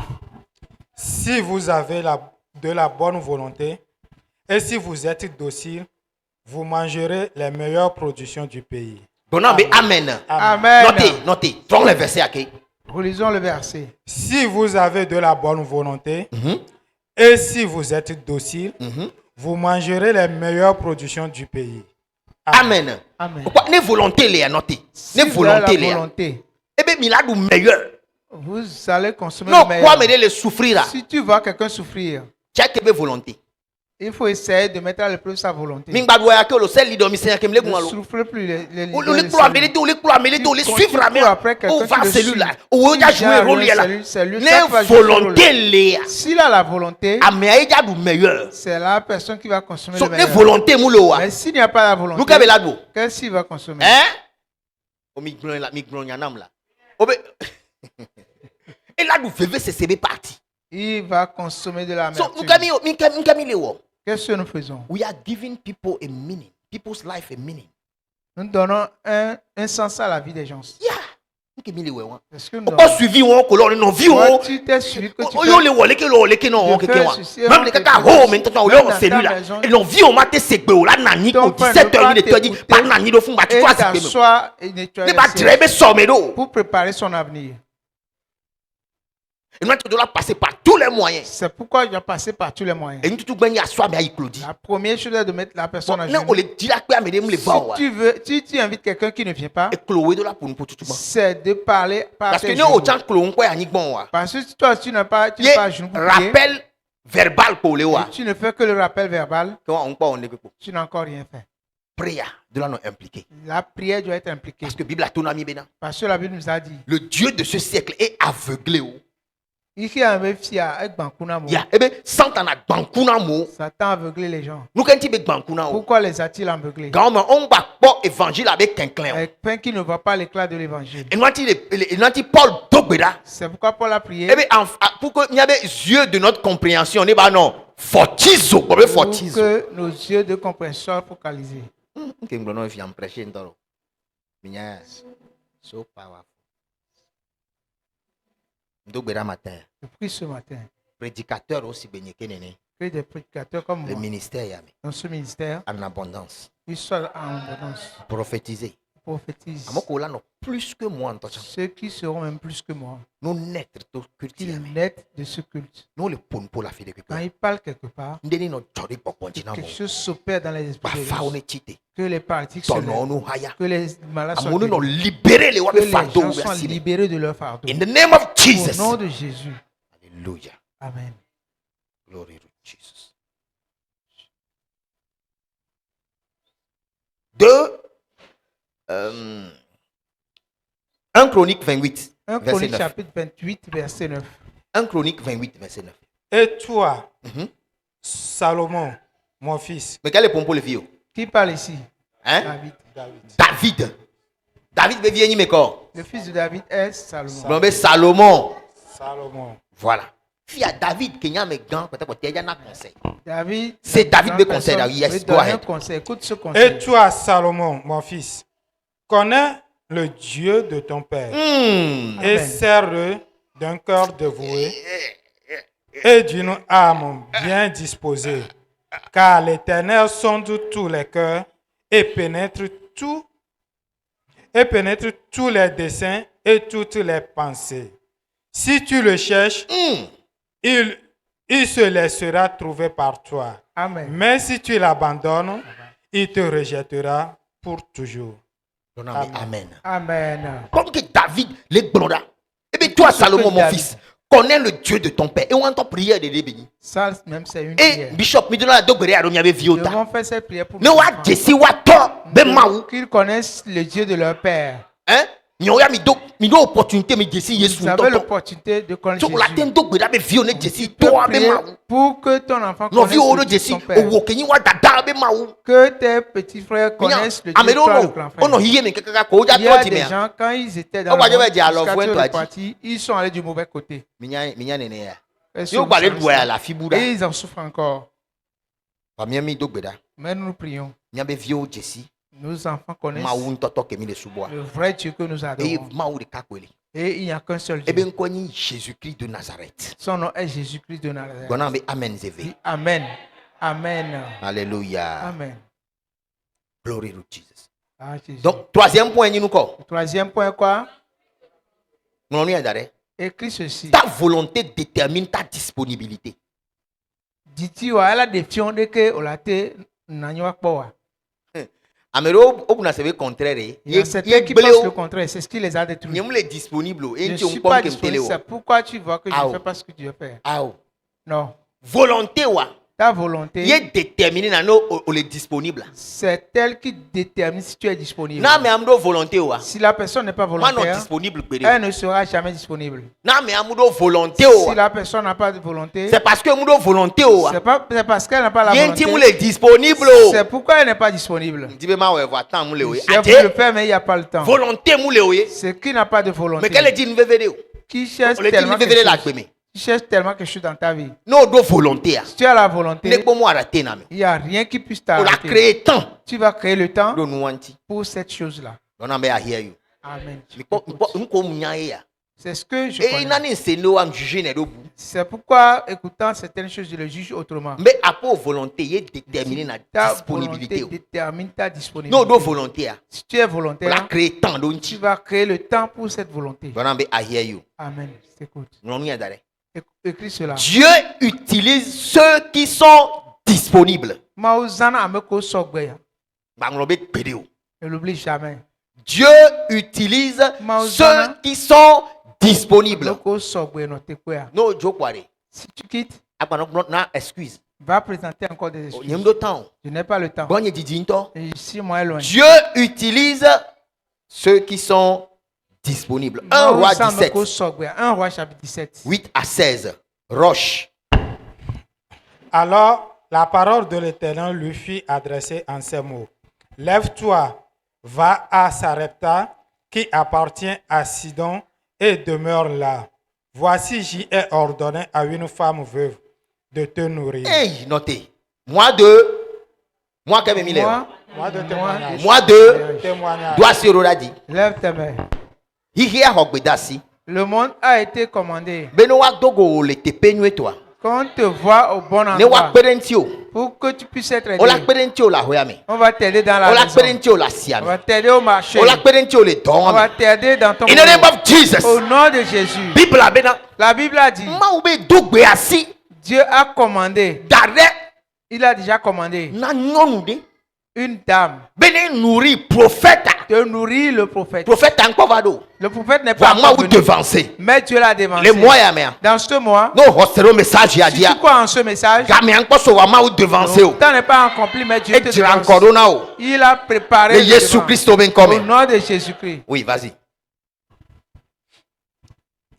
Si vous avez de la bonne volonté et si vous êtes docile, vous mangerez les meilleures productions du pays. Amen. Amen. Amen. Notez. Prends le verset. Relisons le verset. Si vous avez de la bonne volonté et si vous êtes docile, vous mangerez les meilleures productions du pays. Amen. Amen. Pourquoi ne volonté les noter? Ne volonté les. Eh bien, il a du meilleur. Vous allez consommer le meilleur. Non, quoi me le souffrir? Si tu vois quelqu'un souffrir, tu as que volonté. Il faut essayer de mettre à l'épreuve sa volonté. Ne souffrez plus les s'il a la volonté, c'est la personne qui va consommer le meilleur. Mais s'il n'y a pas la volonté, qu'est-ce qu'il va consommer? Il va consommer de la amertume. Qu'est-ce que nous faisons? We are giving people a meaning. People's life a meaning. Nous donnons un sens à la vie des gens. Yeah. Est-ce que nous suivi tu t'es suivi que tu pour préparer son avenir. Et tu dois passer par tous les moyens. C'est pourquoi il doit passer par tous les moyens. La première chose est de mettre la personne à genoux. Si tu invites quelqu'un qui ne vient pas, c'est de parler par tes genoux. Parce que toi, tu n'es pas à genoux pour prier. Rappel verbal pour les et tu ne fais que le rappel verbal. Tu n'as encore rien fait. Prière doit nous impliquer. La prière doit être impliquée. Parce que la Bible nous a dit, le Dieu de ce siècle est aveuglé. Satan a aveuglé les gens. Pourquoi les a-t-il aveuglés? Afin qu'ils ne voient pas l'éclat de l'évangile. C'est pourquoi Paul a prié. Pour que les yeux de notre compréhension, pour que nos yeux de compréhension soient focalisés. So powerful. Je prie ce matin Prédicateur aussi, que des prédicateurs comme le moi, ministère, dans ce ministère, en abondance, ils soient en abondance. prophétiser. Prophétise. Plus que moi, ceux qui seront même plus que moi, nous naître qu'ils naissent de ce culte. Nous le pon pour la fille Quand ils parlent quelque part, quelque chose s'opère dans les esprits des gens. Que les paralysés se lèvent, que les malades soient guéris, que les gens soient libérés de leur fardeau. In the name of Au Jesus. nom de Jésus. Alléluia. Amen. Glory to Jesus. 1 Chronique 28. 1 Chronique chapitre 28, verset 9. 1 Chronique 28, verset 9. Et toi, Salomon, mon fils. Mais quel est pour le vieux? Qui parle ici? Hein? David. David veut venir mes corps. Le fils de David est Salomon. Salomon. Voilà. Fille à David qui a mes gants, peut-être qu'il y a un conseil. David. C'est David le conseil. Yes, go ahead. Écoute ce conseil. Et toi, Salomon, mon fils, connais le Dieu de ton père, et Amen. sers-le d'un cœur dévoué et d'une âme bien disposée, car l'Éternel sonde tous les cœurs et pénètre tous les desseins et toutes les pensées. Si tu le cherches, il se laissera trouver par toi. Amen. Mais si tu l'abandonnes, il te rejettera pour toujours. Amen. Amen. Comme que David, les blondas. Et bien toi, Salomon, mon fils, connais le Dieu de ton père. Et on entend prière de l'ébéni. Ça, même, c'est une Et prière. Bishop, me donne la dogbere à l'omia Nous viota. devons faire cette prière pour Ne wa jesi wa to be maou. qu'ils connaissent le Dieu de leur père. Hein? Nyoya mi do opportunité mi jesi Yesu Vous avez tonton. l'opportunité de connaître So la Jésus. ten dogbere be vione Tu jesi peux to be prier maou. pour que ton enfant No vi oro connaisse le Dieu de jesi son père. owo kenyi wa dada be maou. Que tes petits frères connaissent le Dieu de Amelo toi, le no. grand frère. Ono hiye mi kaka ko ja Il y a to des timia. gens, quand ils étaient dans Oh, le bah, je vais monde, dire, alors, jusqu'à vous, Dieu toi, est dit. parti, ils sont allés du mauvais côté. Minya nene ya. Et Yo ba le boya la et fibura. ils en souffrent encore. Ba mi mi dogbeda. Mais nous prions. Nya be vio jesi. Nos enfants connaissent Maou ntoto ke mi le suboa. le vrai Dieu que nous Et adorons. maou de kakwele. Et il n'y a qu'un seul Eh bien, Dieu. on connaît Jésus-Christ de Nazareth. Son nom est Jésus-Christ de Nazareth. Bon, amen, zévé. Dis Amen. Amen. Alléluia. Amen. Glory to Jesus. Ah, Jésus. Donc, troisième point, nous quoi? Troisième point, quoi? Nous y est. Écris ceci. Ta volonté détermine ta disponibilité. Dit-il, elle a des fions de que on l'a été, n'en pas. Amero, au bout de ce contraire, Il y a certains qui pensent le contraire. C'est ce qui les a détruits. il est disponible. Je Et ne tu suis es pas pas disponible. C'est pourquoi tu vois que je Ah, ne fais pas ce que tu veux faire. Ah, Non. volonté, ouais. Ta volonté, Il est déterminé dans nos est disponible. c'est elle qui détermine si tu es disponible. Non, mais amdo volonté, ouais. Si la personne n'est pas Moi, non volontaire, disponible. elle ne sera jamais disponible. Non, mais amdo volonté, Si ouais. la personne n'a pas de volonté, C'est parce que amdo volonté, ouais. c'est parce qu'elle n'a pas la Il y a un petit volonté. est disponible. C'est pourquoi elle n'est pas disponible. Je dis, ma ouais, voilà, tant moulé, oui. J'ai voulu le faire, mais il n'y a pas le temps. Volonté moulé, oui. C'est qui n'a pas de volonté. Mais quelle est une vidéo? Qui cherche On le dit, tellement une quelque vidéo là, chose. mais. Qui cherche tellement quelque chose dans ta vie. Non, de volonté. Si tu as la volonté, Ne pas moi arrêter, non. il n'y a rien qui puisse On l'a t'arrêter. créé tant. Tu vas créer le temps Don't want it. pour cette chose-là. On a bien à hear you. Amen. Mais on ya. C'est ce que je Et connais. nani c'est nous am juger ne dobu. C'est pourquoi, écoutant certaines choses, je le juge autrement. Mais à part volonté, il est déterminé la Ta disponibilité. volonté détermine ta disponibilité. Non, de volonté. Si tu es On l'a volontaire, créé tant don't tu you. vas créer le temps pour cette volonté. On a bien à hear you. Amen. Je t'écoute. On y est d'aller. Écris cela. Dieu utilise ceux qui sont disponibles. Mauzana ameko sogbeya. Banglobe pédéo. Ne l'oublie jamais. Dieu utilise Mauzana. ceux qui sont disponibles. Ameko sogbeya no tekwea. No joke worry. Si tu quittes, Na excuse. va présenter encore des excuses. Nyem do temps. Je n'ai pas le temps. Bon y didi nto. Et ici, moi, loin. Dieu utilise ceux qui sont disponibles. 1 roi Mauzana 17, ameko sogbeya. 1 roi chapitre 17. 8 à 16. Roche. Alors la parole de l'Éternel lui fut adressée en ces mots. Lève-toi, va à Sarepta, qui appartient à Sidon, et demeure là. Voici, j'y ai ordonné à une femme veuve de te nourrir. Hey, notez. Moi quand même il est. Moi de témoignage. Moi de Témoignage. doit se roradi. Lève tes mains. Hihi a hogbedasi. Le monde a été commandé. Beno wa dogo le te penue toi. Qu'on te voit au bon Ne wa endroit. perentio. Pour que tu puisses être O la aidé. perentio la hoyame. On va t'aider dans O la la maison. perentio la On siame. va t'aider au marché. O la perentio le On va don. t'aider dans ton In the name boulot. of Jesus. Au nom de Jésus. Bible abena. La Bible a dit, Ma ube dogbe asi. Dieu a commandé. Dare Il a déjà commandé na nyonu de. une dame Bene nourrir prophète. de nourrir le prophète. Prophète encore vado. Le prophète n'est pas Wa ma encore ou venu, devancer. mais Dieu l'a devancé. Les moyens mais. Dans ce mois, No hostero message ya si dia. tu crois en ce message, Gami encore so wa ma ou devancer le o. temps n'est pas accompli, mais Dieu Et te tu devance. encore na o. Il a préparé Le le Jésus devant. Christ ben Au comme. nom de Jésus-Christ. Oui, vas-y.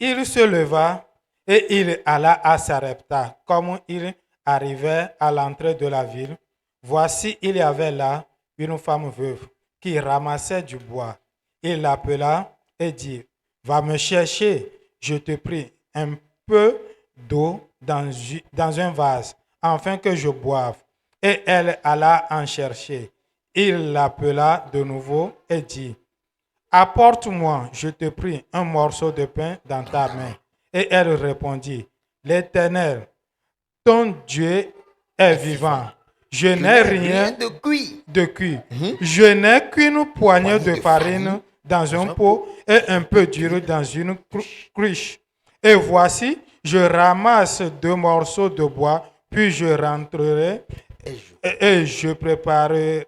Il se leva et il alla à Sarepta. Comme il arrivait à l'entrée de la ville, voici, il y avait là une femme veuve qui ramassait du bois. Il l'appela et dit, va me chercher, je te prie, un peu d'eau dans un vase, afin que je boive. Et elle alla en chercher. Il l'appela de nouveau et dit, apporte-moi, je te prie, un morceau de pain dans ta main. Et elle répondit, l'Éternel, ton Dieu est vivant. Je n'ai rien de cuit. Je n'ai qu'une poignée de farine dans un pot et un peu d'huile dans une cruche. Et voici, je ramasse 2 morceaux de bois, puis je rentrerai et je préparerai,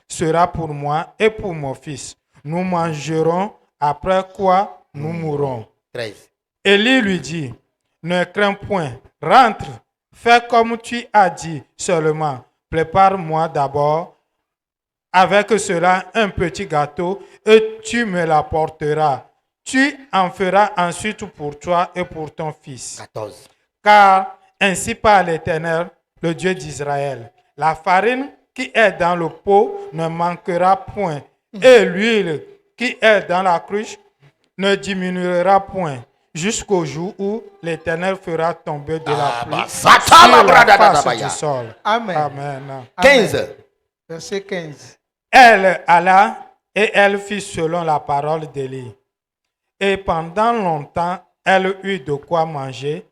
sera pour moi et pour mon fils. Nous mangerons, après quoi nous mourrons. 13. Élie lui dit, ne crains point, rentre, fais comme tu as dit seulement. Prépare-moi d'abord avec cela un petit gâteau et tu me l'apporteras. Tu en feras ensuite pour toi et pour ton fils. 14. Car ainsi parle l'Éternel, le Dieu d'Israël. La farine qui est dans le pot ne manquera point, et l'huile qui est dans la cruche ne diminuera point, jusqu'au jour où l'Éternel fera tomber de la pluie sur la face du sol. Amen. Amen. 15. Verset 15. Elle alla et elle fit selon la parole d'Élie. Et pendant longtemps, elle eut de quoi manger,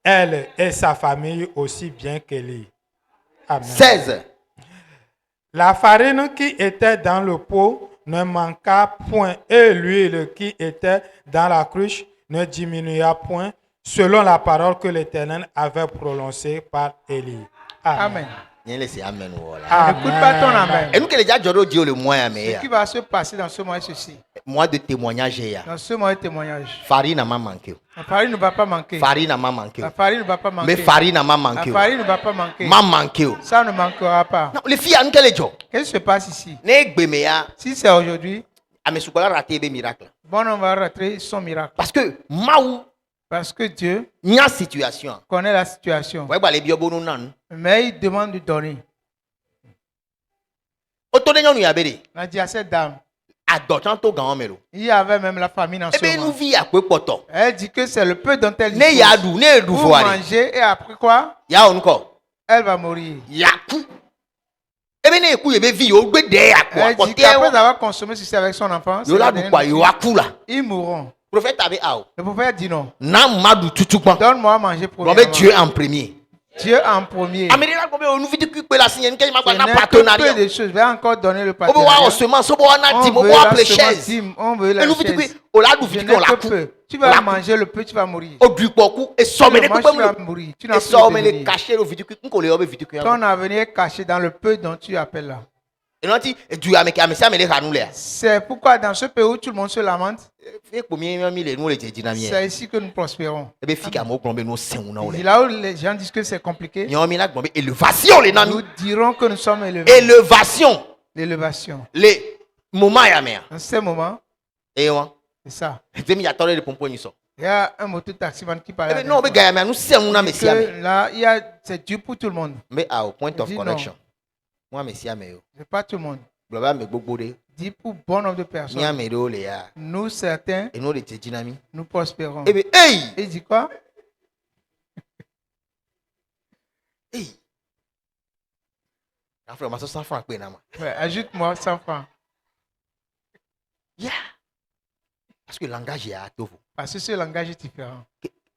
elle et sa famille aussi bien qu'Élie. Amen. 16. La farine qui était dans le pot ne manqua point et l'huile qui était dans la cruche ne diminua point, selon la parole que l'Éternel avait prononcée par Élie. Amen. Amen. N'écoute pas ton amen. Et nous qui déjà le moyen Ce qui va se passer dans ce mois est ceci. Mois de témoignage. Dans ce mois de témoignage. Farine n'a pas manqué. La farine ne va pas manquer. Farine n'a pas manqué. La farine ne va pas manquer. Mais farine n'a pas manqué. La farine ne va pas manquer. M'a manqué. Ça ne manquera pas. Non, les filles, Qu'est-ce qui se passe ici? Si c'est aujourd'hui, bon, on va rater son miracle. parce que Maou, Parce que Dieu il y a situation. connaît la situation. Ouais, bah, les biobos non. Mais il demande de donner. Autonéon nous abédé. On a dit à cette dame, Adoptant au grand melo. il y avait même la famine en Eh ce bien, nous moment. vit à quoi poto. Elle dit que c'est le peu dont elle Ne dispose yadou, ne du pour voile. manger et après quoi, Ya encore. elle va mourir. Yaku. Eh bien, ne kou yebe vi yo gbe de ya Elle quoi. dit qu'après avoir consommé ceci avec son enfant, Yo la du quoi yo akula. ils mourront. Prophète avait ao. Le prophète dit non. Na madu tutukman. Donne-moi à manger pour Bon, Dieu en premier. Dieu en premier. Américain comme nous vit que la signe que m'a Ce pas n'est partenariat. que peu de choses. Je vais encore donner le On veut voir partenariat. semence, on veut voir On natim, on veut veut voir la les semence chaises. dim, on veut la Et nous vit que chaise. on la nous Je vit n'ai qu'on la que coupe. peu. Tu vas manger le peu, tu vas mourir. Au du beaucoup et Tu sommer le les manges, coupes. tu vas mourir. Tu n'as Et plus sommer de les devenir. cacher au vidéo qu'on les aurait vidéo. Ton avenir est caché dans le peu dont tu appelles là. Et nous dit tu as mais ça mais les canous là. C'est pourquoi dans ce pays où tout le monde se lamente, Fait combien mille nous les dynamiques. c'est ici que nous prospérons. Et bien fika mo plomber nous c'est on Et là. là où les gens disent que c'est compliqué, Nous mis là bomber élevation les nami. nous dirons que nous sommes élevés. Élevation. L'élévation. Les moments ya mère. En ce moment, Et on c'est ça. je m'y attendais les pompons ni so. Il y a un moto-taximan qui parle. Eh bien avec non moi. mais gars mais nous c'est on a Il dit messia. que là, c'est Dieu pour tout le monde. Mais à point of Dis non. correction. Moi messia mais yo. C'est pas tout le monde. Blaba me gbogbo de. Dit pour bon nombre de Nya personnes. me do le ya. Nous, certains, Et nous les dynamiques. nous prospérons. Eh bien hey. Il dit quoi? Hey. La frère, ma 100 francs pe na ma. Ouais, ajoute-moi 100 francs. Yeah. Parce que le langage est à tout. Parce que ce langage est différent.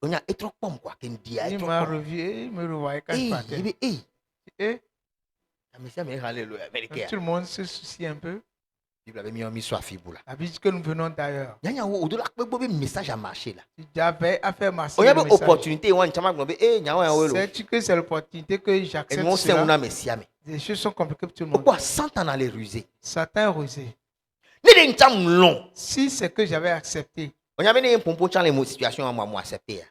On a trop pomme quoi qu'un dia. Il m'a revu, il me revoyait quand je Hey, partais. hey. Et Mais ça me alléluia américain. tout le monde se soucie un peu. Il avait mis soit fibu là. Habitude que nous venons d'ailleurs. Nya au delà que message a marché là. J'avais à faire marcher On y a le une message. opportunité on chama ngombe nya wa Sais-tu que c'est l'opportunité que Et j'accepte nous c'est on cela? a messia mais. Les choses sont compliquées pour tout le monde. Pourquoi 100 ans aller ruser? Certains rusés. Ne den cham long. Si c'est que j'avais accepté, On y a mené pompon chan les situations moi accepter.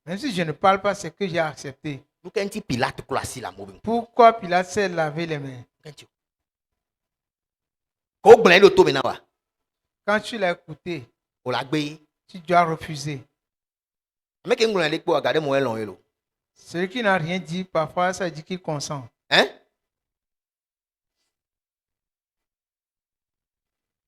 même si je ne parle pas, c'est que j'ai accepté. Nous quand ti Pilate classe la mobile. Pourquoi Pilate s'est lavé les mains? Ko gblin do to me na wa. Quand tu l'as écouté, O la gbe. tu dois refuser. Mais que ngblin le po regarder mon elon elo. Celui qui n'a rien dit, parfois, ça dit qu'il consent. Hein?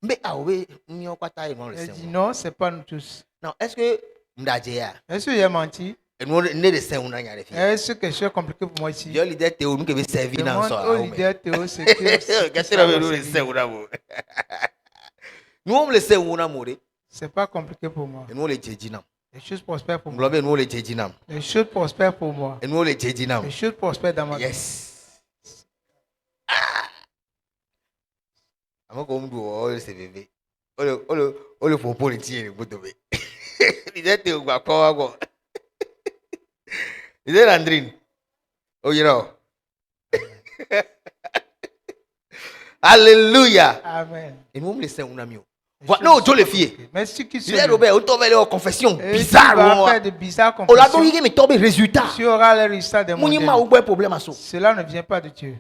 Mais ah oui, nous pas taille dans le Elle dit sein. non, c'est pas nous tous. Non, est-ce que m'dadjea? Est-ce que j'ai menti? Et nous ne le sein on a les filles. Est-ce que c'est compliqué pour moi ici? Yo leader Théo nous que veut servir dans Demande ça. au leader Théo ce que Qu'est-ce que nous le sein on a vous? Nous on le sait où on a mouru. C'est pas compliqué pour moi. Et nous on les jédinam. Les choses prospèrent pour moi. Nous on les jédinam. Les choses prospèrent pour moi. Et nous on les jédinam. Les choses prospèrent dans ma vie. Yes. Ah. Avant qu'on me dise, oh le CVV. Oh le faux politique le bout de bé. Il était au Bakwa. Il est Landrine. Oh you know. Alléluia. Amen. Et nous on le sait où on a mis. Non, Dieu les filles. Mais ce qui Il est Robert, on tombe en confession bizarre. bizarre. On va faire de bizarres On l'a confessions. donné mais tombe résultat. Tu auras les résultats des Mounima mondains. ou bien problème à ça. Cela ne vient pas de Dieu.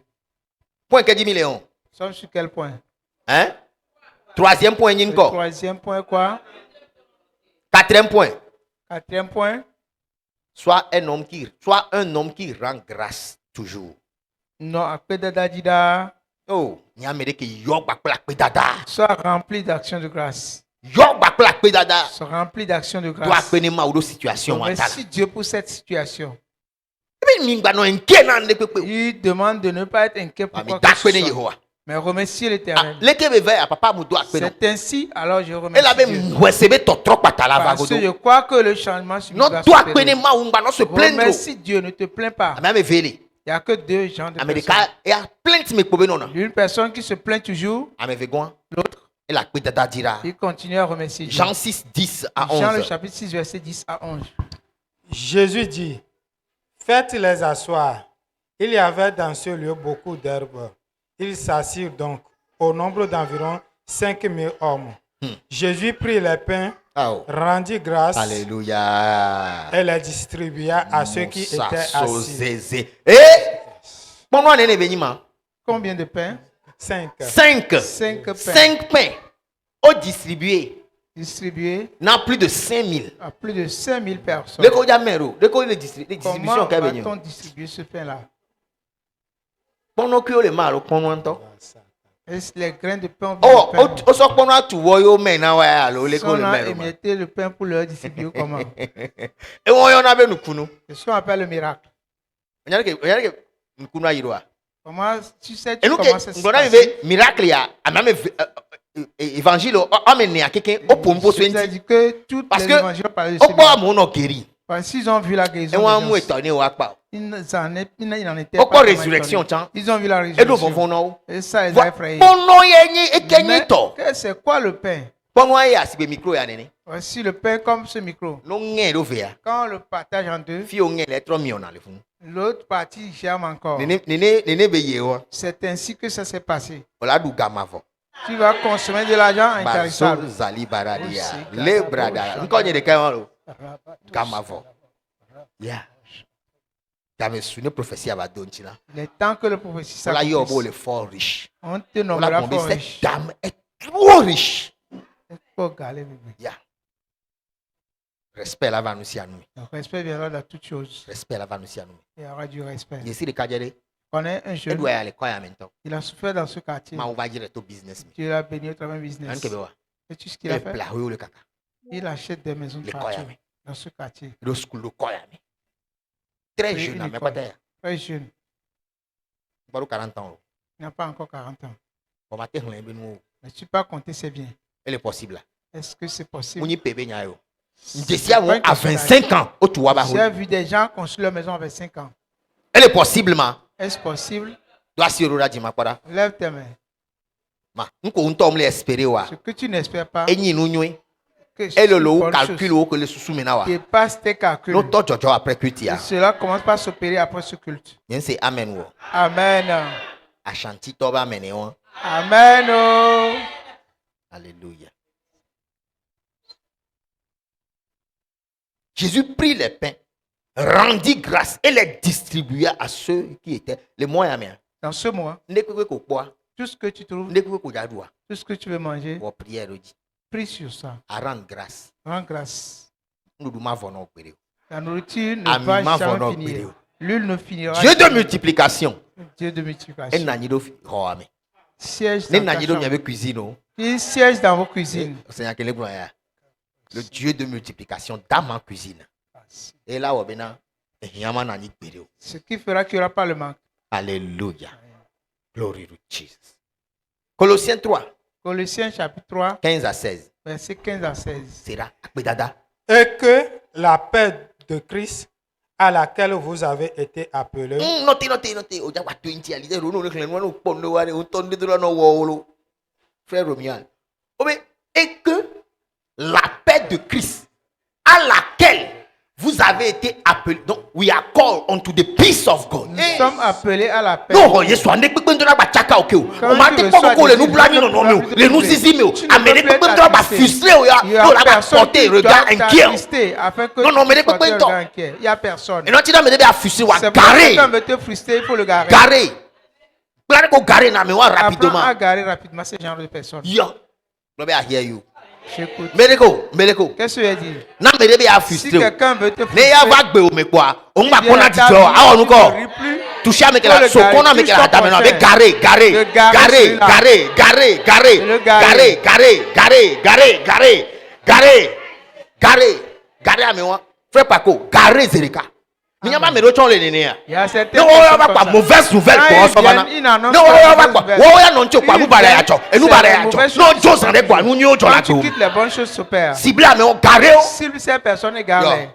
Point que 10 millions. Nous sommes sur quel point? Hein? Troisième point, Le Ninko. troisième point, quoi? Quatrième point. Quatrième point? Soit un homme qui rend grâce toujours. Non, après Dadadida, Oh, il y a qui yok bakla pedada. sois rempli d'actions de grâce. Yok bakla pedada. Sois rempli d'actions de Toi grâce. connais ma ou situation Merci Dieu pour cette situation. Il Il demande de ne pas être inquiet pour quoi que ce soit. Mais remercier l'Éternel. C'est ainsi, alors je remercie Dieu. Parce que je crois que le changement se remercie Dieu, ne te plains pas. Il n'y a que deux genres de personnes. Une personne qui se plaint toujours, l'autre, il continue à remercier Dieu. Jean 6, 10 à 11. Jean le chapitre 6, verset 10 à 11. Jésus dit, faites-les asseoir. Il y avait dans ce lieu beaucoup d'herbes. Ils s'assirent donc au nombre d'environ 5000 hommes. Jésus prit les pains, rendit grâce Alléluia. et les distribua à ceux qui étaient assis. Combien de pains? 5. 5 pains. 5 pains. Au distribué. Distribués N'a plus de 5000. à plus de 5000 personnes. Comment va-t-on distribuer ce pain-là? Est-ce les grains de pain ou Oh, bien le pain? si on On a émietté le pain pour leur distribuer comment? C'est ce qu'on appelle le miracle. Comment tu sais comment ça se passe? Miracle ya évangile C'est-à-dire que toutes parce les que évangiles parlent de ce miracle. guéri. Parce qu'ils ont vu la guérison des gens. Ils n'en étaient pas Encore résurrection étonnés. tiens. Ils ont vu la Et nous résurrection. vont Et ça les a effrayés. Mais c'est quoi le pain? Voici le pain comme ce micro. Quand on le partage en deux, l'autre partie germe encore. C'est ainsi que ça s'est passé. Tu vas consommer de l'argent intarissable. Il Les temps que le prophétie s'accomplisse, on te nommera fort cette riche. dame est trop riche. Faut galer, bébé. Yeah. Respect là va nous à nous. Le respect viendra dans toutes choses. Respect là va nous à nous. Il y aura du respect. Ici le cadre, On est un il jeune, doit aller quoi maintenant. il a souffert dans ce quartier. Mais on va dire au business. Dieu l'a béni au travers du business. Et tu sais ce qu'il a fait? Le caca. Il achète des maisons de Le quartier Koyame. dans ce quartier. Le school le Koyame. Très Oui, jeune, une mais école. pas d'ailleurs. Très jeune. Pas 40 ans. Il n'a pas encore 40 ans. On va te rendre Mais tu peux pas compter ses biens. elle est possible. Est-ce que c'est possible? On y peut bien. C'est pas une À question 25 ans, au tu vois. J'ai vu des gens construire leur maison avec 5 ans. Elle est possible, ma. Est-ce possible? Doit s'y rôder, ma para. Lève tes mains. Ma, nous comptons l'espérer. Ce que tu n'espères pas, Et nous, que elle c'est le une bonne calcul chose. que le sous-menawa. Qui passe tes calculs. Nous t'en après culte. Et cela commence par s'opérer après ce culte. C'est amen. Amen. Ashanti toba amen. Amen. Oh. Alléluia. Jésus prit les pains, rendit grâce et les distribua à ceux qui étaient les moyens. Dans ce mois, tout ce que tu trouves, tout ce que tu veux manger, prie sur ça. Rendre grâce. Rends grâce. Nous devons La nourriture ne va jamais finir. L'huile ne finira Dieu de jamais. multiplication. Dieu de multiplication. Siège Siège dans ta chambre. cuisine. Il siège dans vos cuisines. Le Dieu de multiplication dans ma cuisine. Et là, Ce qui fera qu'il n'y aura pas le manque. Alléluia. Glory to Jesus. Colossiens 3. Colossiens chapitre 3, 15 à 16. verset 15 à 16. Sera akpedada. Et que la paix de Christ à laquelle vous avez été appelés Notez. Oja wa 20 ali. Rono le clan wano pondo wale utonde do no wolo. Frère Romial. Et que la paix de Christ à laquelle vous avez été appelés. Donc, we are called unto the peace of God. Nous sommes appelés à la paix. Non, yesu ande pe ndo na ba chaka oke o. O ma te ko ko le nu blami no no me o. Le nu sisi me o. Amene pe ndo ba frustré o ya. No la ba porter regard inquiet. Non, mais il y a personne. Et non ti na me de ba frustré wa C'est garé. quand veut te frustrer, il faut le garer. Garé. Plane ko garé na me wa Apprends rapidement. à garer rapidement ce genre de personnes. Yeah. No be I hear you. J'écoute. Meleko. Qu'est-ce que tu as dit? Na me de be a Si frustré. quelqu'un veut te Ne frustrer, ya va gbe o me kwa. O il ma vient pona à di ta jo. vie, A onu il ko. ne rit plus. Toucher avec Faut la le so garer, kona avec touche la ton table. prochain. Garé. Le garer, celui-là. Garé à moi. Frère Paco, garé Zerika. Il n'y a pas de retour les nénéas. Il y a certaines Non, personnes on va comme pas ça. mauvaise nouvelle Quand pour ils us. viennent, ils n'annoncent Non, pas on de va mauvaises pas. nouvelles. On va non tu quoi, Ils nous barrer à viennent, toi. Et nous c'est barrer les à toi. mauvaises Non, choses Dieu qui s'en est quoi, nous n'y Quand la tu quittes les bonnes choses s'opèrent. ciblé à mais garé. Si cette personne est garée,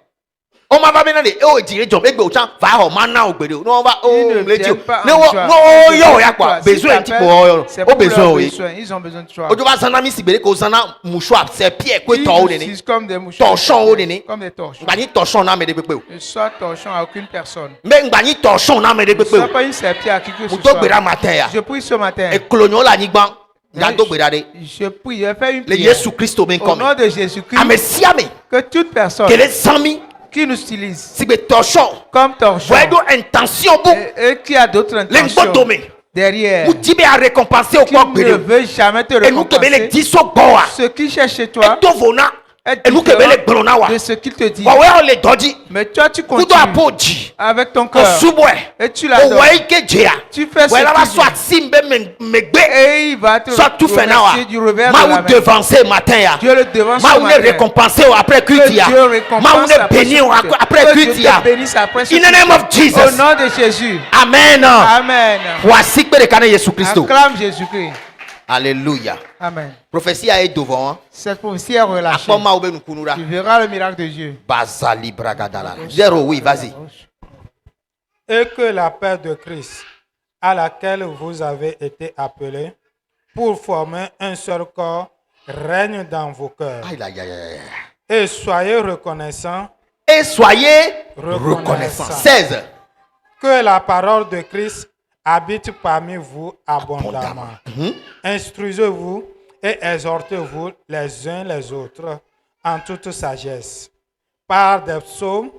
On m'a pas mené oh dire John mais autant va au mana au gbede. Non on va ils oh ne le Dieu. viennent pas Non en joie. non Ils yo viennent ya pour quoi. toi. Besoin Si petit t'appelles, pour c'est au pour besoin leurs oui. besoins. Ils ont besoin de toi. Ojo va sana mi sibere ko sana mouchoir c'est pierre ko Ils to o nene. utilisent comme des mouchoirs. Torchon o nene. Comme des torchons. Ngba ni torchon na me de pepe o. Ne sois torchon à aucune personne. Mais ngba ni torchon na me de Ne pepe sois o. pas une serpillère à qui que ce Mo to gbera soit. matin ya. Je prie ce matin. E kolonyo la ni gban. Ya do gbera de. Je prie, je fais une Le prière. Jésus Christ o ben Au comme. nom de Jésus-Christ, Ame siame. que toute personne Que les sami qui nous utilise si be torchon. comme torchon Voyez donc intention pour et qui a d'autres les intentions ngbodomé. derrière, Vous dites à récompenser au qui quoi ne gbede. veut jamais te Et nous que les récompenser, 10 so boa. ce qui cherche chez toi Et vona. est Et nous que les différent blona wa. de ce qu'il te dit. Wa wa le doji. Mais toi, tu Kudo continues apoji. avec ton Ko cœur subwe. et tu O l'adores. wa ike jea. Tu fais ce Wa la va qu'il dit. soit simbe megbe. Et il va te Soit tout fait na wa. remercier du revers Ma de la ou main. devancer matin ya. Dieu le devance Ma ce ou ne matin. récompenser après Que cuite ya. Dieu récompense Ma ou ne après bénir ce culte. après Que cuite Dieu ya. te bénisse après ce In the name culte. of Jesus. Au nom de Jésus. Amen. Amen. Voici que le canon Jésus Christ. Acclame Jésus-Christ. Alléluia. Amen. Prophétie a été devant. Cette prophétie est relâchée. Akpoma obe nukunura. Tu verras le miracle de Dieu. Bazali bragadala. Zéro oui, vas-y. et que la paix de Christ à laquelle vous avez été appelés pour former un seul corps règne dans vos cœurs. Aïe, aïe, aïe, aïe. Et soyez reconnaissants Et soyez reconnaissants. 16. que la parole de Christ habite parmi vous abondamment. Instruisez-vous et exhortez-vous les uns les autres en toute sagesse, par des psaumes,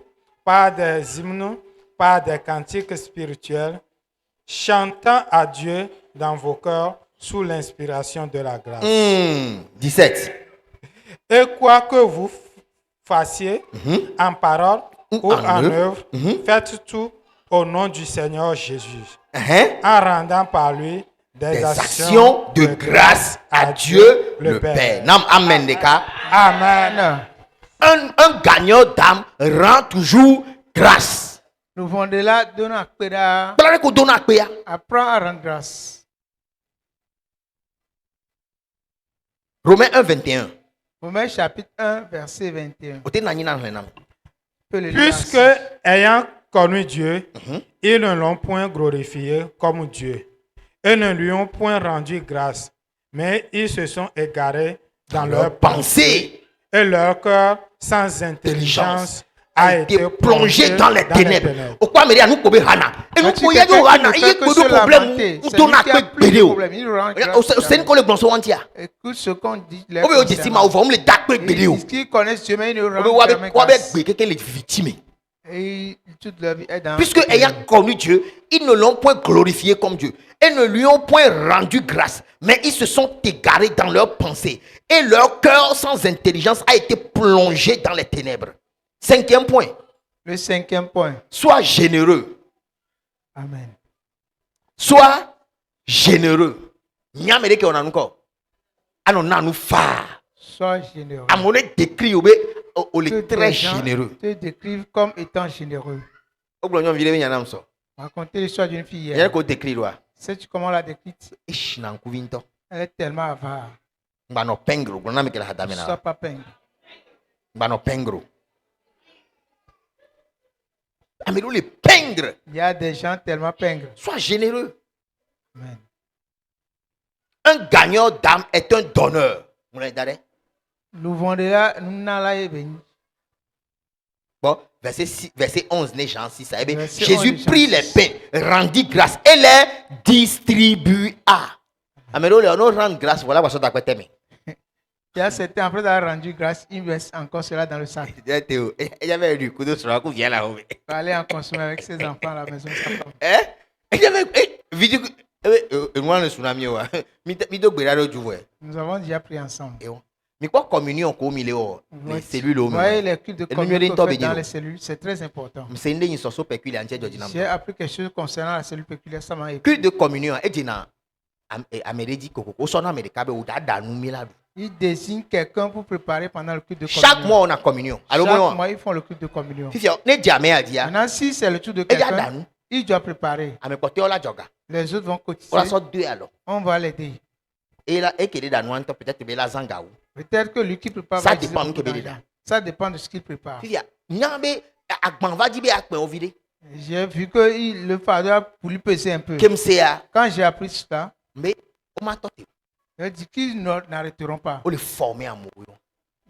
par des hymnes, par des cantiques spirituels, chantant à Dieu dans vos cœurs sous l'inspiration de la grâce. 17. Et quoi que vous fassiez en parole ou en œuvre, faites tout au nom du Seigneur Jésus, en rendant par lui des actions de grâce à Dieu le Père. Nam amen deka. Amen. Un gagnant d'âme rend toujours grâce. Nous venons de là, donnons à Péda, Balare ko dona pe ya. apprends à rendre grâce. Romains 1 21. Romains chapitre 1, verset 21. Ote na nyina hlenam. Peux le lire Puisque, ainsi. ayant connu Dieu, ils ne l'ont point glorifié comme Dieu et ne lui ont point rendu grâce, mais ils se sont égarés dans leurs pensées et leur cœur sans intelligence a été plongé dans les ténèbres. Au quoi me dire nous pobe hana. Et nous Quand tu poye quelqu'un yo qui hana, ne il fait que y se a problème lamenter, ou c'est ton lui qui a akpe plus de bedeo. problème, il rend grâce Au c'est ko le blonso wantia. Écoute ce qu'on dit. Obe o jesi ma over, on le dakpe bedeo. Ils qui connaissent Dieu, mais ils ne Obe rendent jamais wabe grâce. gbe quelqu'un les victimes. Et toute leur vie est dans... Puisque ayant connu Dieu, ils ne l'ont point glorifié comme Dieu et ne lui ont point rendu grâce, mais ils se sont égarés dans leurs pensées et leur cœur sans intelligence a été plongé dans les ténèbres. 5e point, Le 5e point. sois généreux. Amen. Sois généreux. Nyamere ke onanuko. Ano nanu fa. Sois généreux. Amone décrit obe o le Que très des gens généreux. te décrivent comme étant généreux. Oglonyo vile me yanam so. Raconter l'histoire d'une fille Y'a hier. ko décrit loi. Sais-tu comment on l'a décrite? Ish na nkuvinto. Elle est tellement avare. Mbano pengro. Gona me kela Ne hadamena. sois pas pingre. Mbano pengro. Améro les pingres. Il y a des gens tellement pingres. Sois généreux. Amen. Un gagnant d'âme est un donneur. Vous l'avez dit? Louvondela, nous n'allons pas béni. Bon, verset 11, né Jean 6. Eh bien, Verset Jésus 11, Jean prit les 6. pains, rendit grâce et les distribua. Améro, on rend grâce. Voilà, what à quoi t'aimes. Il y a certains, après avoir rendu grâce, ils versent encore cela dans le sac. Théo, il y avait du coup de sur la coupe, viens là-haut. Il va aller en consommer avec ses enfants à la maison. Hein? Il y avait. Vidéo. Moi, le tsunami, Nous avons déjà pris ensemble. mais quoi, communion, comme il est les cellules au Vous voyez les cultes de communion milieu qu'on fait dans les cellules, c'est très important. c'est une sorte péculière. J'ai appris quelque chose concernant la cellule péculière, ça m'a aidé. Culte de communion, et dina Amérique, au son Américain, ou dada nous miladu. Ils désignent quelqu'un pour préparer pendant le culte de communion. Chaque mois, on a communion. Chaque mois, ils font le culte de communion. Si ne jamais à dire, Maintenant, si c'est le tour de et dada quelqu'un, nous, il doit préparer. à me porter au la joga. Les autres vont cotiser. On la sort deux alors. On va l'aider. Et là, et qu'il est dans peut-être que la zangaou. Peut-être que lui qui prépare Ça va dépend utiliser de beaucoup d'argent. Ça dépend de ce qu'il prépare. Si nyambe, akban va dire, akban au vide. J'ai vu que le fardeau a pour lui peser un peu. Comme c'est à. Quand j'ai appris cela, Mais, on m'a tenté. j'ai dit qu'ils n'arrêteront pas. On les former à mourir.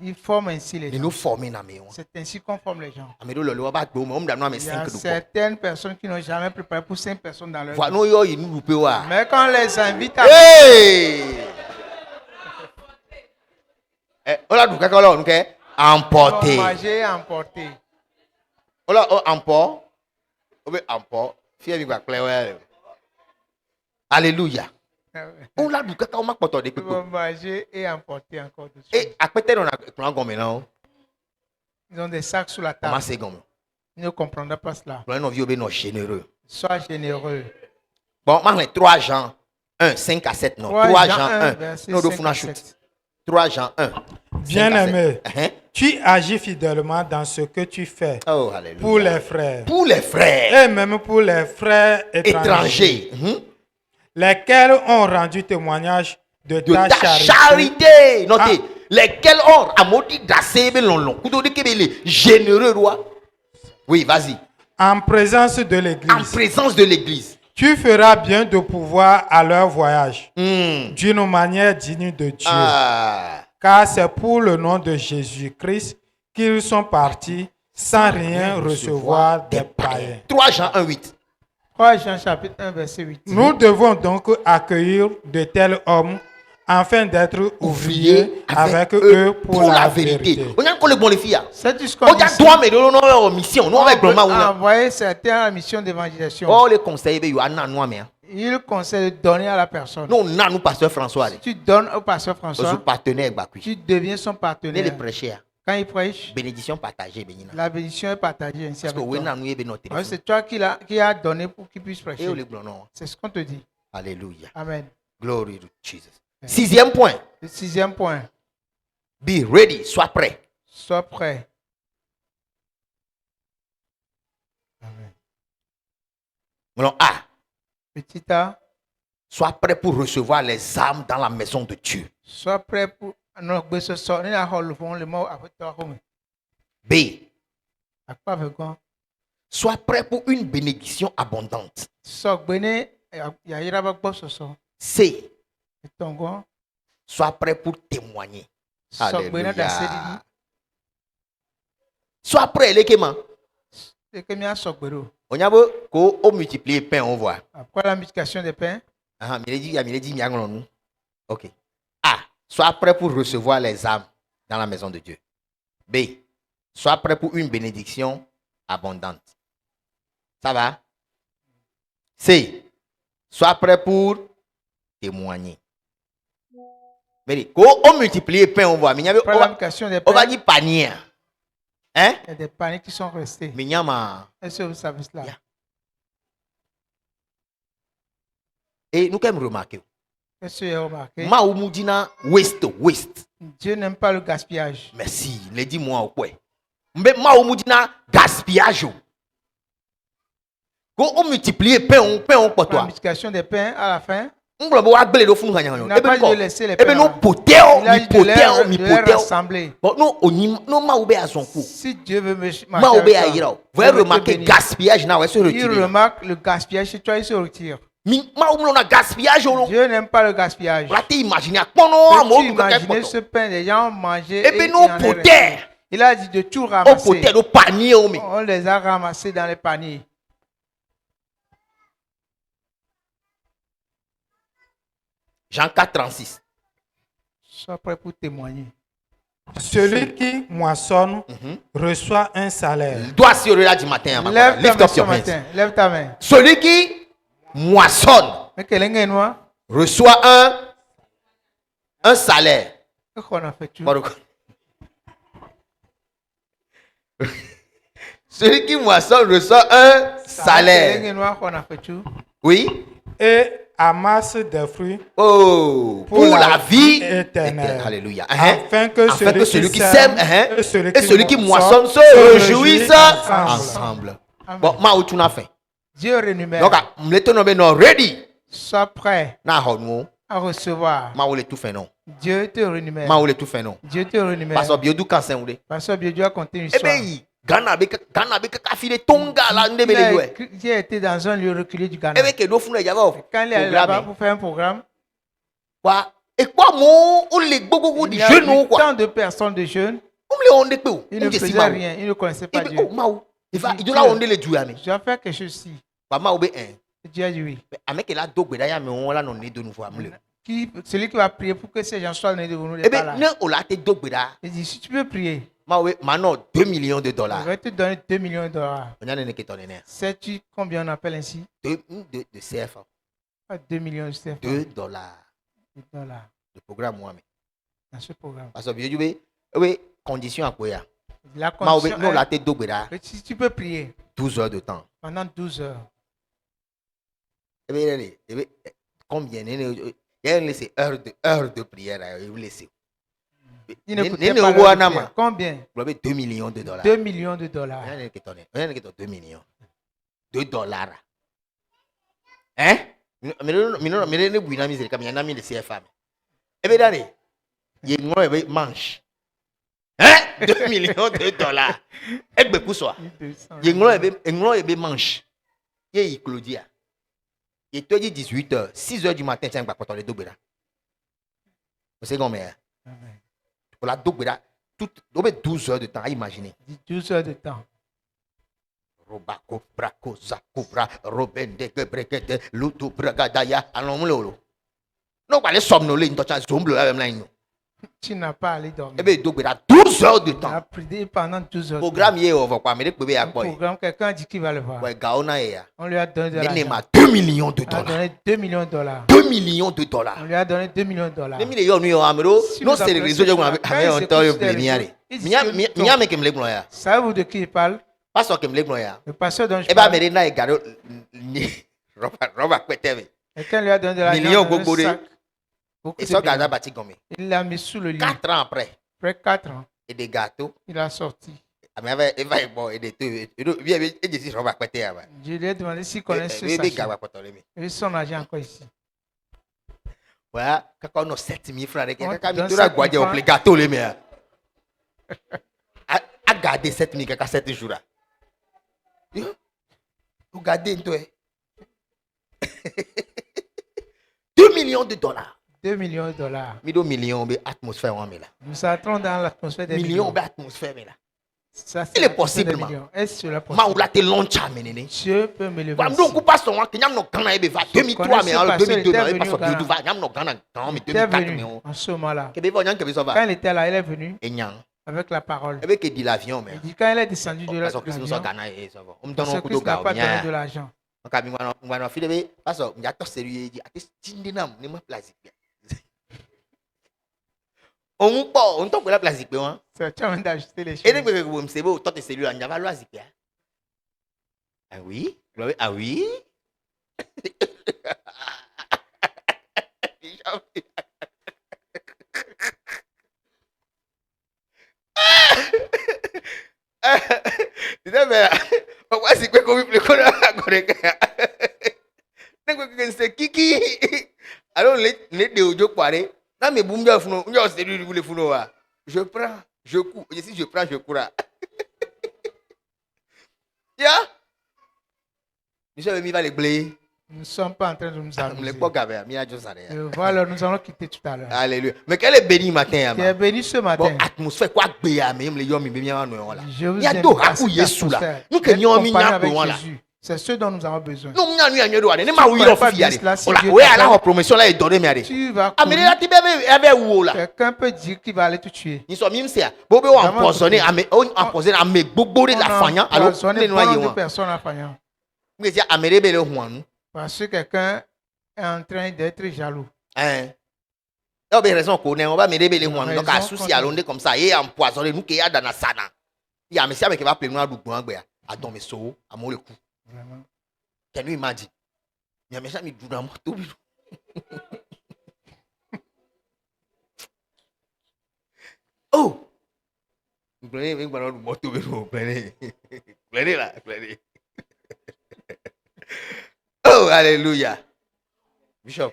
Ils forment ainsi les Ils gens. nous former dans mes. C'est ainsi qu'on forme les gens. Améro le loi bat on me donne mes Il y a 5 de quoi. certaines personnes qui n'ont jamais préparé pour 5 personnes dans leur vie. Voilà, nous yo il nous loupe wa. Mais quand on les invite à... Hey! On a du caca là, nous emporter. Manger et emporter. On a emport. On veut emport. Fier avec clair. Alléluia. On a du caca on m'a porté de Ils vont manger et emporter encore dessus. Et à côté on a plan gomme maintenant. Ils ont des sacs sous la Comment table. c'est gomme? Ils ne comprendront pas cela. Plan nos vieux ben généreux. Sois généreux. Bon, maintenant 3 Jean 1 5 à 7 non. 3 Jean 1. Non, de funa shoot. 3 Jean 1. Bien-aimé, tu agis fidèlement dans ce que tu fais Oh, alléluia. pour les frères Pour les frères et même pour les frères étrangers, étrangers. lesquels ont rendu témoignage de De ta ta charité. charité. Notez, lesquels ont amorti d'assez long. Couteau de Kébélé, généreux roi. Oui, vas-y. En présence de En l'Église. présence de l'église. Tu feras bien de pouvoir à leur voyage Hmm. d'une manière digne de Dieu. Ah. Car c'est pour le nom de Jésus-Christ qu'ils sont partis sans rien recevoir des païens. 3 Jean 1 8. 3 Jean chapitre 1 verset 8. Nous devons donc accueillir de tels hommes afin d'être ouvriers avec eux pour la vérité. On a encore le bon les filles. C'est tout ce qu'on On dit. a droit mais nous avons mission. Nous avec On peut vraiment. envoyer certains à la mission d'évangélisation. Oh les conseils ben yo ana nous mais. Il conseille de donner à la personne. Nous on a nous pasteur François. Si tu donnes au pasteur Notre François, partenaire Bakui. tu deviens son Les partenaire. prêcheurs. Quand il prêche, Bénédiction partagée benina. la bénédiction est partagée ainsi Parce que avec oui toi. na nous yebe notre Ouais, téléphone. c'est toi qui a donné pour qu'il puisse Et prêcher. on les non. C'est ce qu'on te dit. Alléluia. Amen. Glory to Jesus. 6e point. Le 6e point. Be ready, sois prêt. Sois prêt. Amen. Alors, A, Petit A, sois prêt pour recevoir les âmes dans la maison de Dieu. sois prêt pour... Non, mais ce soir, on a le fond, le mot avec toi. B, À quoi avec quoi? sois prêt pour une bénédiction abondante. Sois béni, il y a un peu ce soir. C, Et ton gars, sois prêt pour témoigner. sois béni dans cette vie. Alléluia. Sois prêt, les kémans. C'est que bien sois béni. On y a beau qu'on multiplie pain, on voit. Après la multiplication des pains, Ah, mais il dit, nous. Ok. A, sois prêt pour recevoir les âmes dans la maison de Dieu. B, sois prêt pour une bénédiction abondante. Ça va? C, sois prêt pour témoigner. Mais quand on multiplie pain, on voit. Mais après la multiplication des on va pains, dire panier. Hein? il y a des paniers qui sont restés. Mais nyama. Est-ce que vous savez cela? Yeah. Et nous quand remarquer. Est-ce que vous avez remarqué? Ma ou moudina waste. Dieu n'aime pas le gaspillage. Merci. Les dis-moi au quoi. Mais ma ou moudina gaspillage. Quand on multiplie pain, on quoi La toi? multiplication des pains, à la fin, Il n'a pas dû laisser les pères. Il a dit de les rassembler. Si Dieu veut me vous avez remarqué gaspillage là, se il remarque le gaspillage chez toi, il se retire. Gaspillage. Dieu n'aime pas le gaspillage. Tu imagines ce pain, les gens ont mangé. Et il a dit de tout ramasser. On les a ramassés dans les paniers. Jean 4, 36. Sois prêt pour témoigner. Celui qui moissonne reçoit un salaire. Dois sur là du matin. Lève ta main. Celui qui moissonne reçoit un salaire. Celui qui moissonne reçoit un salaire. Oui. Et amasse des fruits pour la vie éternelle. Alléluia. Afin que celui qui sème et celui qui moissonne se réjouissent ensemble. Bon, ma tu n'as fait. Dieu renumère. Donc, ready. Sois prêt à recevoir. Dieu te renumère. Dieu te renumère. Pasteur Biodou a compté une histoire. Qui a été dans un lieu reculé du Ghana. Quand il est allé là-bas pour faire un programme, il y a tant de personnes de jeunes. Ils ne faisaient rien, ils ne connaissaient pas Dieu. Je vais faire quelque chose ici. Dieu a dit oui. Celui qui va prier pour que ces gens soient nés devant nous. Il dit si tu veux prier, 2 millions de dollars. Je vais te donner 2 millions de dollars. Sais-tu combien on appelle ainsi? De CFA. 2 millions de CFA. 2 dollars. 2 dollars. Le programme, moi. Dans ce programme. Parce que oui, condition à quoi? La condition est, si tu peux prier 12 heures de temps. Pendant 12 heures. Combien? Il y a laissé heures de prière. Il ne coûtait pas combien? 2 millions de dollars. 2 millions de dollars. 2 millions. 2 dollars. Hein? Mais de CFA. Il y a manche. Hein? 2 millions de dollars. Et bien pour soi. Il y a manche. Il y a Claudia. Il te dit 18h, 6h du matin, tiens, pas les deux. Vous savez combien? Pour la double, 12 heures de temps à imaginer. 12 heures de temps. Robako, Brako, Zakubra, Robin de Gebrekete, Lutu Bragadaya, allons-le. Non, pas les somnolés, une touche sombre avec la ligne. Tu n'as pas allé dormir. Eh bien, 12 heures de temps. Tu as prié pendant 12 heures. Programme, il va quoi? Mais programme, quelqu'un dit qu'il va le voir. On lui a donné de l'argent. 2 millions de dollars. On lui a donné 2 millions de dollars. 2 millions de dollars. On lui a donné 2 millions de dollars. Non, c'est les réseaux qui savez-vous de qui il parle? Le pasteur dont je parle. Quelqu'un lui a donné de l'argent. Il l'a mis sous le lit. 4 ans après. Après 4 ans. Et des gâteaux. Il a sorti. Je lui ai demandé s'il connaissait ce sachet. Et son argent encore ici. Voilà, quand on a 7 000 francs, on a gâteaux. A gardé 7 000 francs 7 jours. Vous gardez toi. 2 millions de dollars. 2 millions de dollars. 2 millions d'atmosphère. Nous entrons dans l'atmosphère des millions d'atmosphère. Ça, il est possible. Est-ce que Dieu peut me lever. 2003, mais en 2002, il est venu en ce moment-là. Quand il était là, il est venu avec la parole. Il dit l'avion. Il dit quand il est descendu de l'avion, Christ n'a pas donné de l'argent. On tombe la place. C'est un d'acheter les choses. Et vous c'est beau, toi tes cellules, on y va loisir. Ah oui? Ah oui? C'est quoi comme il pleut? C'est Kiki. Je prends, je cours. Et si je prends, je cours. Yeah. Nous ne sommes pas en train de nous amuser. Voilà, nous allons quitter tout à l'heure. Alléluia. Mais quel est béni matin? Qui est béni ce matin. Bon, atmosphère quoi béa même les hommes Je vous il y a invite deux à rakou cette Yesu là. atmosphère, Nous que d'être nous avons mis compagnie un avec peu là. Jésus. C'est ce dont nous avons besoin. Non, nous avons mis un ne Tu ma ne oui connais là pas fi aller. Dieu, là, si On Dieu ouais t'appelle, alors promotion là est donné mais aller. Tu vas Ah mais courir. là tu bébé avec où là. Quelqu'un peut dire qu'il va aller te tuer. Ni so mime c'est bobe Vraiment, empoisonné empoisonné à me gbogbo de la fanya alors empoisonné les noyer beaucoup de wa. personnes en faisant. Mais c'est améré le huanu. Parce que quelqu'un est en train d'être jaloux. Hein. Il y a raison qu'on est on va me révéler huanu donc à Raison souci contre- à l'onde comme ça et empoisonné nous que y a dans la sana. Il y a monsieur avec qui va appeler nous à dougbon agbe à don me so à mon le coup. Vraiment. Can you imagine? Il y a monsieur mi douda moto. Oh. Vous prenez avec mon moto vous prenez. Prenez là, prenez. Oh, alléluia. Bishop,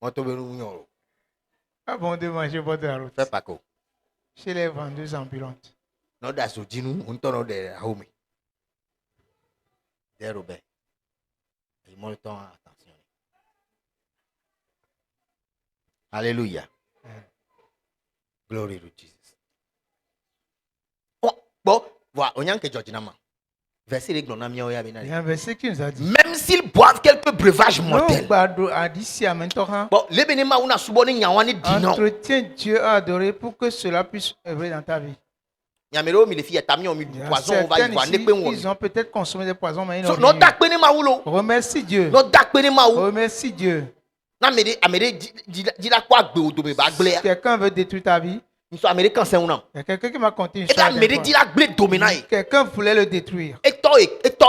moto benu nyoro. Ah bon de manger bord de la route. Fais pas quoi. Chez les vendeuses ambulantes. Non da so dinu, on tourne de home. De Robert. Il monte ton attention. Alléluia. Glory to Jesus. Oh, bon, voilà, on y a que George Nama. Verset les glons Il y a un verset qui nous a dit. même s'ils boivent quelques breuvages mortels. Non, Bado a dit si à maintenant. Bon, les bénéma on a souvent nyawani dino. Entretiens Dieu à adorer pour que cela puisse œuvrer dans ta vie. Nyamero mi les filles tammi on mi du Il y a poison on va y certains voir ici, ne pe won. ils ont peut-être consommé des poisons, mais ils So n'ont no rien eu. dak bénéma wulo. Remercie Dieu. No dak bénéma wu. Remercie Dieu. Na mede amede di la kwa gbe odo me ba gble. Quelqu'un veut détruire ta vie. Nous sommes américains c'est on. Il y a quelqu'un qui m'a conté une Et la histoire. mede di la gble domina e. Quelqu'un voulait le détruire. Et toi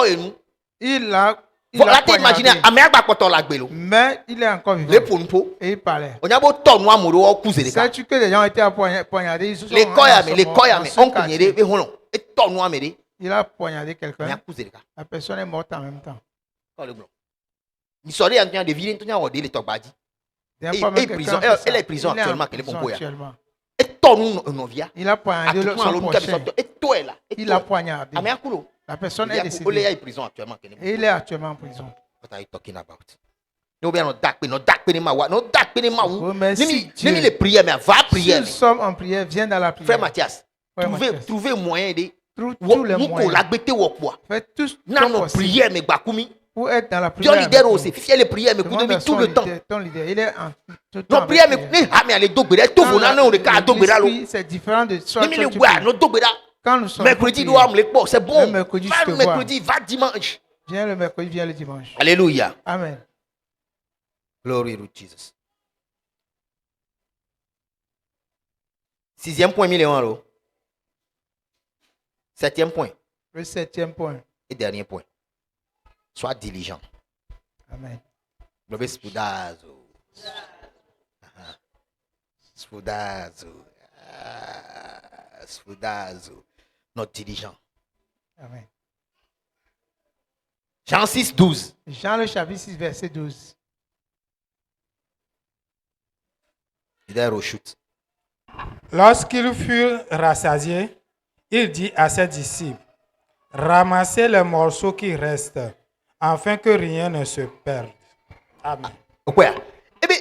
et nous. Il l'a Voilà te imaginer poignardé. américain poto la gbe lo. Mais il est encore Les vivant. ponpo. Et il parlait. On y a beau ton wa moro o kuze de ka. Sais-tu que les gens ont été poignardés? Ils se sont Les koya dans me, les son- koya dans me, ce on quartier. kunyere be hono. Et ton wa mede. Il a poignardé On y a quelqu'un. kuze de ka. La personne est morte en même temps. Ko le blanc. Ni sori an de vivre en o de le tokbaji. Dernière Et- fois, même et quelqu'un prison- a fait elle- ça. elle est prison Il actuellement, en qu'elle est prison pompo, ya. actuellement. Et ton nous no via. Il a poignardé Tout son le monde prochain. et toi là. Il a poignardé. Américain kulo. La personne est Il y a décédée. en prison actuellement. Et il est actuellement en prison. What are you talking about? No bien no dak ni ma wa, no dak ni ma wu. Remercie Dieu. Nimi les prières mais va Si prier. nous sommes en prière, viens dans la Frère prière. Mathias, Frère Mathias. trouver moyen de Trouve tous les nous ko moyens. la gbete wo kwa. Faites tous Na ton no possible prière mais bakumi. pour être dans la Dieu prière. leader avec aussi, nous. fier les prières mais coup Demande à tout son le temps. leader, ton leader, il est en tout le temps No avec prière mais prière. ni ha me ale dogbere to Quand vo na la- na o de ka dogbere lo. l'esprit, c'est différent de soit Nimi toi, le tu wa pries. no dogbere. Quand nous sommes Mercredi en doit prière, me le bon, c'est bon. Même mercredi, je te Va vois. mercredi, va dimanche. viens le mercredi, viens le dimanche. Alléluia. Amen. Glory to Jesus. 6e point, million là. 7e point. Le 7e point. Et dernier point. Sois diligent. Amen. Globe spudazo. Spudazo. Spudazo. Not diligent. Amen. Jean 6, 12. Jean le chapitre 6, verset 12. Il est rechute. Lorsqu'ils furent rassasiés, il dit à ses disciples, ramassez les morceaux qui restent, afin que rien ne se perde. Amen. Pourquoi? Eh bien,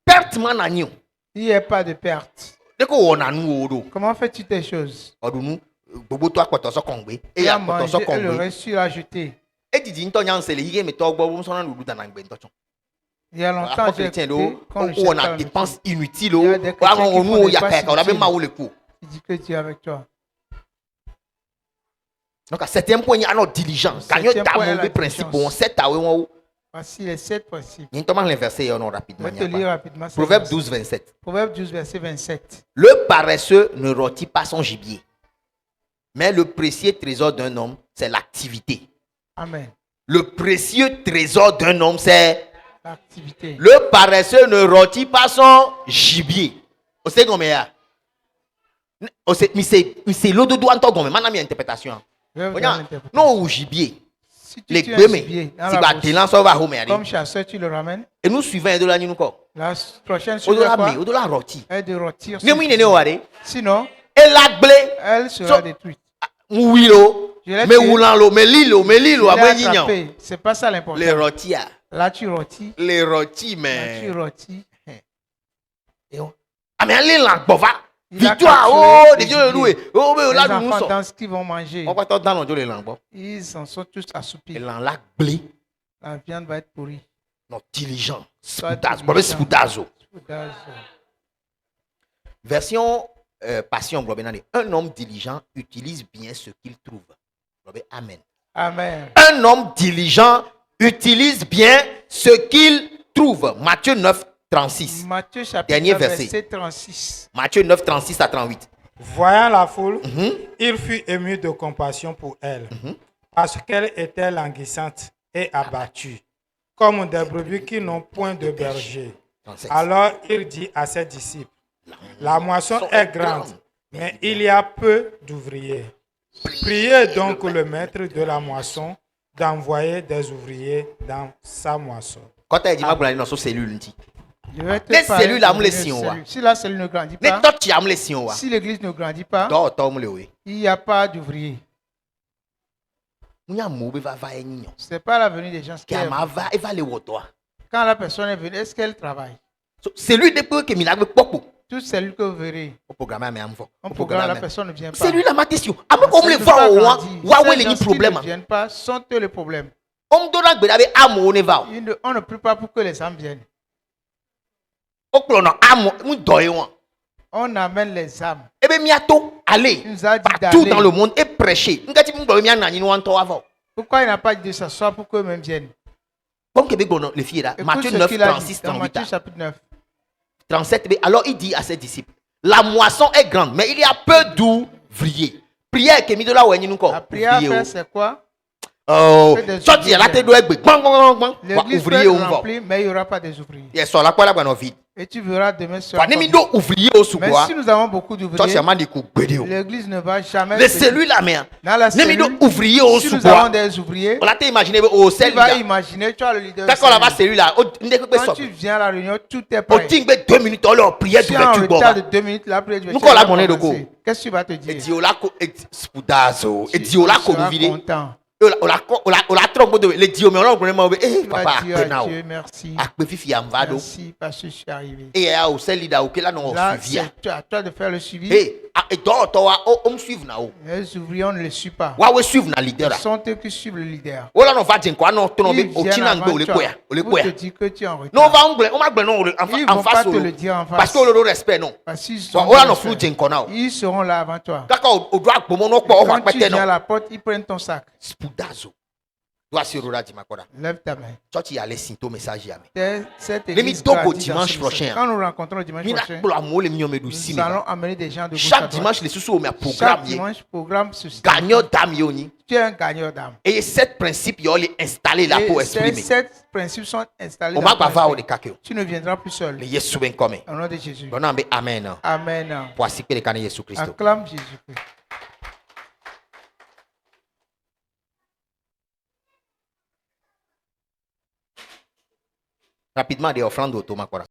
perte man a new. Il n'y a pas de perte. Dès qu'on a nous odo. Comment fais-tu tes choses? Odunu, bobo toi quoi so kongbe. Et Il ya a quoi mangé so et le kongbe. reste tu l'as jeté. Et dit nto nyan sele hige me to gbo so na lulu dan ngbe ntochon. Il y a longtemps, Après j'ai chrétien écouté do, qu'on ne on jette a pas dépenses inutiles Il y a o. des Wa chrétiens qui on font nous des ya passes ka on a même inutiles. ma le coup. Il dit que Dieu est avec toi. Donc à 7e point il y a notre diligence. Quand yo Septième ta point, la mauvais principe diligence. on set away on. Voici les 7 principes. Ni to man l'inverser on Je rapidement. vais te lire rapidement. ces Proverbe versets. 12 27. Proverbe 12, verset 27. Le paresseux ne rôtit pas son gibier. Mais le précieux trésor d'un homme, c'est l'activité. Amen. Le précieux trésor d'un homme, c'est L'activité. le paresseux ne rôtit pas son gibier. Vous savez combien c'est l'eau de douane, maintenant il y a interprétation. Je vais vous Regarde, donner l'interprétation. non, au gibier. Si Les tu tues un gbémé, gibier dans si la bah brousse, télan ça va home comme chasseur, tu le ramènes. et nous suivons un dollar nous quoi. La prochaine Au suivra dollar quoi? mais au dollar rôti. Elle de rôtir. Ne mouine ne ware. Sinon, Et la blé elle sera So- détruite. mouilo, Je l'ai mais tué. oulan lo, mais lilo, à Je moi l'ai attrapé. C'est pas ça l'important. les rôtis Là, tu rôtis. les rôtis Là, tu mais rôtis. ah mais allez là bova. Il a Victoire capturé oh les des dieux loué. Oh mais Les là nous enfants sommes. dans ce qu'ils vont manger, On va t'en dans le langue. ils en sont tous Et assoupis. là la blé La viande va être pourrie. non diligent. Sois Spoudazo, diligent. spoudazo. Spoudazo. Version passion globale. Un homme diligent utilise bien ce qu'il trouve. Amen. Amen. Un homme diligent utilise bien ce qu'il trouve. Matthieu 9, 36. Matthieu chapitre Dernier 9, verset. verset 36. Matthieu 9, 36 à 38. Voyant la foule, Mhm. il fut ému de compassion pour elle, parce qu'elle était languissante et abattue, comme des brebis qui n'ont point de berger. 37. Alors il dit à ses disciples, la moisson est grande, mais il y a peu d'ouvriers. Priez donc le maître de la moisson d'envoyer des ouvriers dans sa moisson. Quand tu as dit que tu as dans son cellule, tu Je vais te Les parler cellules, là, de on les une signe, cellule. ouais. Si la cellule ne grandit mais pas, toi tu as les signes. si l'église ne grandit pas, Il il n'y a pas d'ouvriers. y a un mot qui va faire un Ce n'est pas la venue des gens qui aiment. il va aller au toi. Quand la personne est venue, est-ce qu'elle travaille? C'est lui depuis que il a beaucoup. Toute cellule que vous verrez, Au programme, mais on programme, la personne ne vient pas. c'est lui la question. Ah mais La comme les cellule ne peut pas voit au grandir. moins, Ces les gens qui problèmes. ne viennent pas sont eux le problème. On me donne un peu d'amour, on y va. On ne prie pas pour que les âmes viennent. On amène les âmes. Eh bien, miato, allez, Il nous a dit partout d'aller. dans le monde et prêcher. Pourquoi il n'a pas dit de s'asseoir pour qu'eux-mêmes viennent? Comme que les filles là, Écoute Matthieu ce 9, qu'il a 36, dit dans 38. Matthier chapitre 9. 37, alors il dit à ses disciples, la moisson est grande, mais il y a peu d'ouvriers. Prière qui est mise de là où nous La prière à faire, c'est quoi? Oh, Fait des soit il y a la tête de L'église peut ouvrier être on va. remplie, mais il n'y aura pas des ouvriers. Il y a sur la quoi là vide. Et tu verras demain soir. Quand il y a ouvriers au sous Mais si nous avons beaucoup toi d'ouvriers, c'est mal coup l'église ne va jamais. les se- cellules là mais Dans la les cellule, ouvriers au si sous nous avons des ouvriers, on a imaginé au tu cell vas là. imaginer, tu as le leader. D'accord là-bas cellule. cellule là, Quand tu viens à la réunion, tout est au prêt. tingbe 2 minutes on leur prière Tu es en d'ouverture retard de bon. 2 minutes, la prière du Nous, quand la monnaie de commencer. go. Qu'est-ce que tu vas te Et dire? diola ko et spudazo et Tu diola ko seras nous vide. content. On la trompe de les dio mais on vraiment eh Tu vas papa dire à penao. Dieu merci. Akpe fifi amvado. Merci parce que je suis arrivé. Et à au cell là OK là non Là, suivi. c'est à toi de faire le suivi. Eh et donc toi on me suivre na o. Les ouvriers, on ne les suit pas. Wa we suivre na leader Ce là. sont eux qui suivent le leader. Ola no va dire quoi non to no Ils be o viennent china avant ngbe o le toi koya, o le pour koya. te dire que tu es en retard. Non va on va gbe non Ils en vont pas face te au le dire en face. parce que le respect non. Parce qu'ils Wa sont ola dans no le flu fait. jen kona o. Ils seront là avant toi. Kaka o doit gbo mo no po o wa Quand tu pete viens à non. la porte, ils prennent ton sac. Spudazo. Doit sur rola di makoda. Lève ta main. Toi tu y allais sinto message ya me. Cette Les église mythos au grandit dans dimanche ce prochain. message. Quand nous rencontrons le dimanche Mina prochain, pour amour les mignons me du nous allons amener des gens de gauche à chaque droite. dimanche les sous au mes Chaque programme dimanche, programme ceci. gagnant d'âme yoni. Tu es un gagneur d'âme. Et sept principes yo les installer là pour Et ces exprimer. 7 principes sont installés On dans m'a ton pas va au esprit. de kakeo. Tu ne viendras plus seul. Le Yesu ben comme. Au nom de Jésus. Bon ambe amen. Amen. Pour assister le canon Jésus Christ. Acclame Jésus-Christ. Rapidement des offrandes automa quoi.